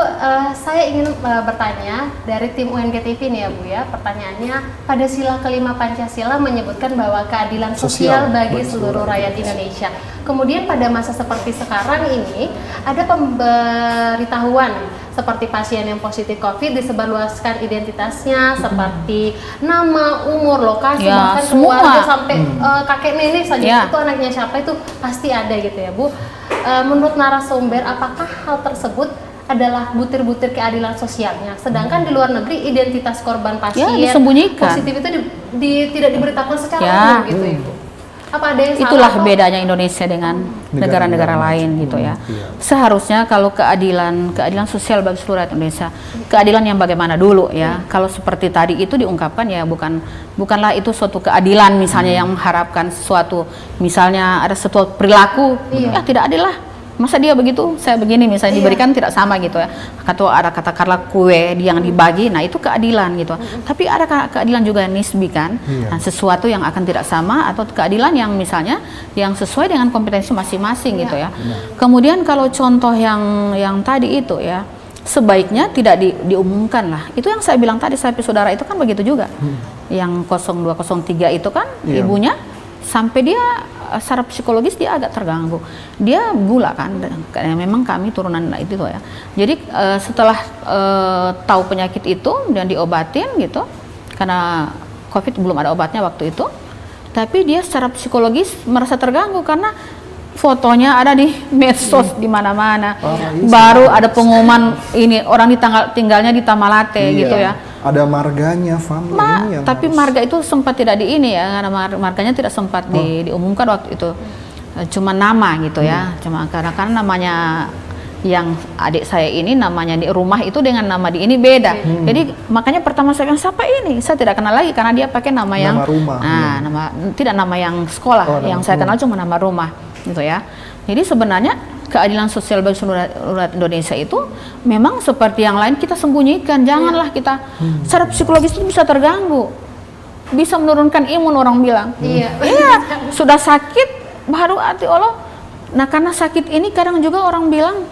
saya ingin bertanya dari tim UNG TV nih ya Bu ya. Pertanyaannya, pada sila kelima Pancasila menyebutkan bahwa keadilan sosial bagi seluruh rakyat Indonesia. Kemudian pada masa seperti sekarang ini, ada pemberitahuan seperti pasien yang positif COVID disebarluaskan identitasnya seperti nama, umur, lokasi, Ya, bahkan semua. keluarga sampai kakek nenek saja Ya. itu anaknya siapa itu pasti ada gitu ya Bu. Menurut narasumber, apakah hal tersebut adalah butir-butir keadilan sosialnya? Sedangkan di luar negeri identitas korban pasien disembunyikan. positif itu tidak diberitakan secara Ya. umum gitu Ibu. Apa ada yang salah Itulah atau- bedanya Indonesia dengan negara-negara lain gitu ya. Seharusnya kalau keadilan sosial bagi seluruh rakyat Indonesia, keadilan yang bagaimana dulu ya. Kalau seperti tadi itu diungkapkan ya bukanlah itu suatu keadilan misalnya yang mengharapkan sesuatu, misalnya ada suatu perilaku, ya tidak adil lah. Masa dia begitu, saya begini misalnya diberikan tidak sama gitu ya. Atau ada katakanlah kue yang dibagi, nah itu keadilan gitu. Tapi ada keadilan juga yang nisbi kan, nah, sesuatu yang akan tidak sama atau keadilan yang misalnya yang sesuai dengan kompetensi masing-masing gitu ya. Kemudian kalau contoh yang tadi itu ya, sebaiknya tidak diumumkan lah. Itu yang saya bilang tadi, saya saudara itu kan begitu juga. Yang 0203 itu kan ibunya sampai dia secara psikologis dia agak terganggu, dia gula kan, karena memang kami turunan itu ya. Jadi setelah tahu penyakit itu dan diobatin gitu, karena COVID belum ada obatnya waktu itu, tapi dia secara psikologis merasa terganggu karena fotonya ada di medsos di mana-mana. Baru ada pengumuman ini orang tinggalnya di Tamalate gitu ya. Ada marganya, family yang tapi marga itu sempat tidak di ini ya, karena marganya tidak sempat diumumkan waktu itu. Cuma nama gitu ya. Cuma karena namanya yang adik saya ini namanya di rumah itu dengan nama di ini beda. Jadi makanya pertama saya bilang siapa ini? Saya tidak kenal lagi karena dia pakai nama yang rumah. Tidak nama yang sekolah. Yang saya kenal cuma nama rumah gitu ya. Jadi sebenarnya keadilan sosial bagi seluruh rakyat Indonesia itu memang seperti yang lain kita sembunyikan. Janganlah kita secara psikologis itu bisa terganggu, bisa menurunkan imun orang bilang. Sudah sakit baru hati Allah. Nah karena sakit ini kadang juga orang bilang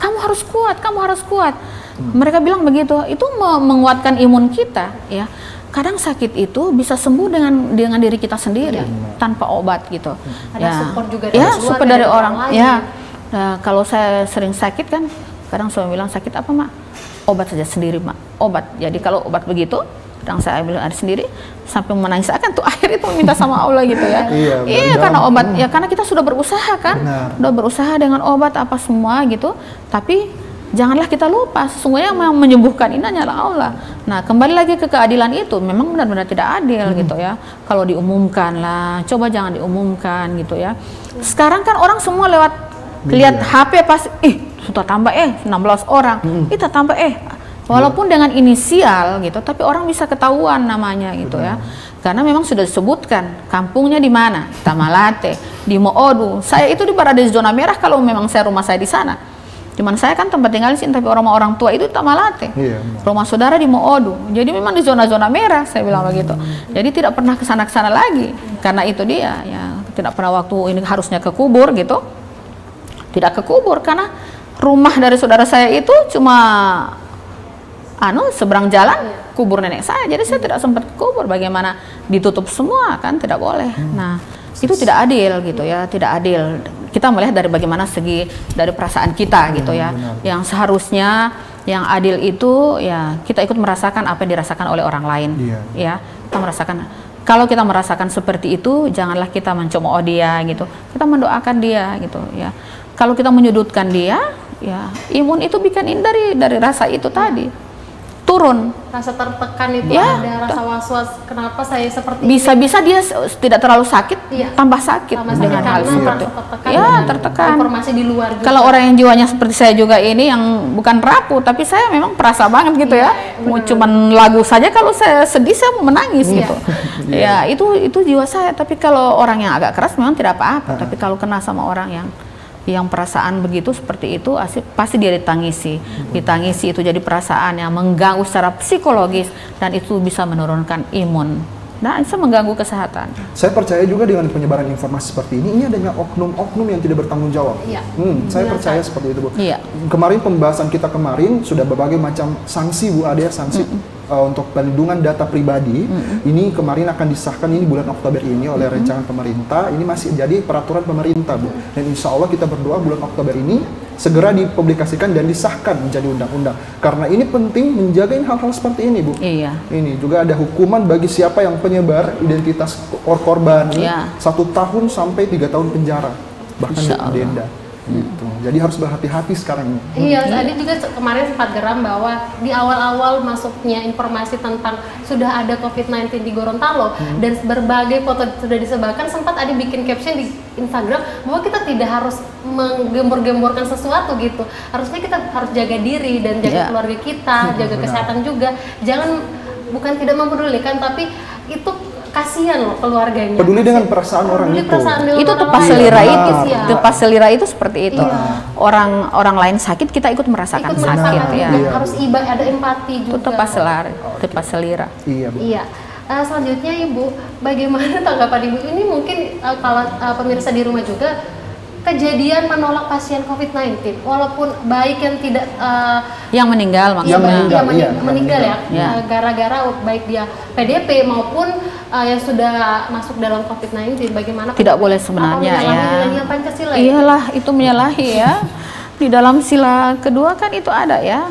kamu harus kuat, kamu harus kuat. Mereka bilang begitu, itu menguatkan imun kita ya. Kadang sakit itu bisa sembuh dengan diri kita sendiri tanpa obat gitu. Ada support juga dari luar, support dari orang. lain. Nah, kalau saya sering sakit kan, kadang suami bilang sakit apa mak? Obat saja sendiri mak, obat. Jadi kalau obat begitu, kadang saya bilang ada sendiri sampai menangis akan tuh akhir itu minta sama Allah gitu ya. Iya karena obat ya karena kita sudah berusaha kan, udah berusaha dengan obat apa semua gitu, tapi janganlah kita lupa sesungguhnya yang menyembuhkan ini hanyalah Allah. Nah kembali lagi ke keadilan itu memang benar-benar tidak adil gitu ya. Kalau diumumkan lah, coba jangan diumumkan gitu ya. Sekarang kan orang semua lihat HP pas sudah tambah 16 orang, kita tambah walaupun dengan inisial gitu, tapi orang bisa ketahuan namanya gitu ya. Karena memang sudah disebutkan kampungnya di mana, Tamalate, di Moodu. Saya itu berada di zona merah kalau memang rumah saya di sana. Cuman saya kan tempat tinggal di sini, tapi orang tua itu di Tamalate. Rumah saudara di Moodu. Jadi memang di zona-zona merah, saya bilang begitu. Jadi tidak pernah kesana lagi. Karena itu dia, ya tidak pernah waktu ini harusnya ke kubur gitu. Tidak ke kubur karena rumah dari saudara saya itu cuma seberang jalan kubur nenek saya. Jadi saya tidak sempat kubur. Bagaimana ditutup semua kan tidak boleh. Nah itu tidak adil gitu ya, tidak adil. Kita melihat dari bagaimana segi dari perasaan kita gitu ya. Yang seharusnya yang adil itu ya kita ikut merasakan apa yang dirasakan oleh orang lain. Ya kita merasakan. Kalau kita merasakan seperti itu, janganlah kita mencemooh dia gitu. Kita mendoakan dia gitu ya. Kalau kita menyudutkan dia, ya imun itu bikin dari rasa itu tadi turun. Rasa tertekan itu ada rasa was-was. Kenapa saya seperti bisa dia tidak terlalu sakit, tambah sakit dengan hal seperti itu. Tertekan. Informasi di luar juga. Kalau orang yang jiwanya seperti saya juga ini yang bukan rapuh, tapi saya memang perasa banget gitu ya. Mau cuman lagu saja kalau saya sedih saya mau menangis gitu. Ya itu jiwa saya. Tapi kalau orang yang agak keras memang tidak apa-apa. Tapi kalau kena sama orang yang perasaan begitu seperti itu pasti dia ditangisi itu jadi perasaan yang mengganggu secara psikologis dan itu bisa menurunkan imun dan bisa mengganggu kesehatan. Saya percaya juga dengan penyebaran informasi seperti ini adanya oknum-oknum yang tidak bertanggung jawab. Saya percaya seperti itu Bu. Kemarin pembahasan kita sudah berbagai macam sanksi Bu, ada sanksi untuk perlindungan data pribadi. Ini kemarin akan disahkan ini bulan Oktober ini oleh rancangan pemerintah. Ini masih jadi peraturan pemerintah Bu. Dan insya Allah kita berdoa bulan Oktober ini segera dipublikasikan dan disahkan menjadi undang-undang. Karena ini penting menjaga hal-hal seperti ini Bu. Ini juga ada hukuman bagi siapa yang penyebar identitas korban 1 tahun sampai 3 tahun penjara, bahkan denda. Gitu. Jadi harus berhati-hati sekarang. Iya, tadi juga kemarin sempat geram bahwa di awal-awal masuknya informasi tentang sudah ada COVID-19 di Gorontalo dan berbagai foto sudah disebarkan, sempat ada bikin caption di Instagram bahwa kita tidak harus menggembor-gemborkan sesuatu gitu. Harusnya kita harus jaga diri dan jaga keluarga kita, jaga kesehatan juga. Jangan, bukan tidak mempedulikan, tapi itu kasihan loh keluarganya. Peduli dengan perasaan orang itu. Itu tepas selira itu, tepas selira itu seperti itu. Orang lain sakit, kita ikut merasakan sakit ya. Harus ada empati juga. Itu tepas selira. Iya. Selanjutnya Ibu, bagaimana tanggapan Ibu? Ini mungkin kalau pemirsa di rumah juga kejadian menolak pasien COVID-19, walaupun baik yang tidak yang meninggal maksudnya. Meninggal ya. Gara-gara baik dia PDP maupun yang sudah masuk dalam COVID-19, bagaimana? Tidak boleh sebenarnya ya. Nilai Pancasila. Iyalah, itu menyalahi ya. Di dalam sila kedua kan itu ada ya.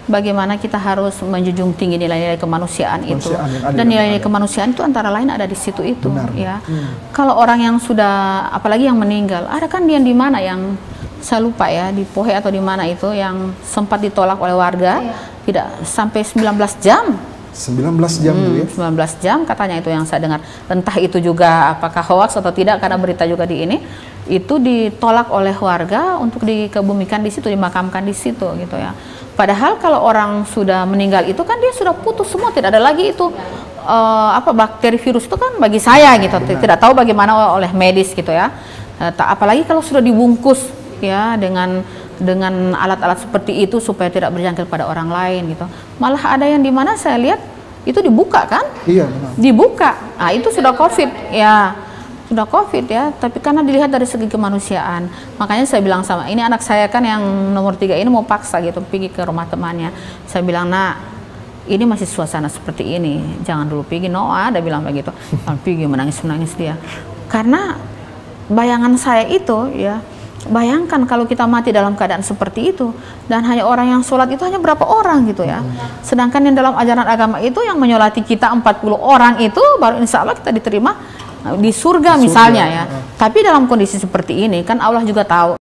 Bagaimana kita harus menjunjung tinggi nilai-nilai kemanusiaan itu, dan nilai-nilai kemanusiaan itu antara lain ada di situ itu. Benar. Ya. Kalau orang yang sudah, apalagi yang meninggal, ada kan dia di mana yang saya lupa ya, di Pohe atau di mana itu yang sempat ditolak oleh warga, tidak sampai 19 jam. 19 jam dulu ya? 19 jam katanya itu yang saya dengar. Entah itu juga apakah hoax atau tidak, karena berita juga di ini, itu ditolak oleh warga untuk dikebumikan di situ, dimakamkan di situ gitu ya. Padahal kalau orang sudah meninggal itu kan dia sudah putus semua, tidak ada lagi itu bakteri virus itu kan bagi saya gitu. Tidak tahu bagaimana oleh medis gitu ya. Apalagi kalau sudah dibungkus ya dengan alat-alat seperti itu supaya tidak berjangkit pada orang lain gitu. Malah ada yang di mana saya lihat itu dibuka kan? Iya benar. Dibuka. Nah, itu sudah COVID ya. Sudah COVID ya, tapi karena dilihat dari segi kemanusiaan, makanya saya bilang sama ini anak saya kan yang nomor 3 ini mau paksa gitu pergi ke rumah temannya. Saya bilang, nak, ini masih suasana seperti ini, jangan dulu pergi. Noah ada bilang begitu, pergi menangis dia. Karena bayangan saya itu ya, bayangkan kalau kita mati dalam keadaan seperti itu dan hanya orang yang sholat itu hanya berapa orang gitu ya. Sedangkan yang dalam ajaran agama itu yang menyolati kita 40 orang itu baru insya Allah kita diterima di surga misalnya ya. Tapi dalam kondisi seperti ini kan Allah juga tahu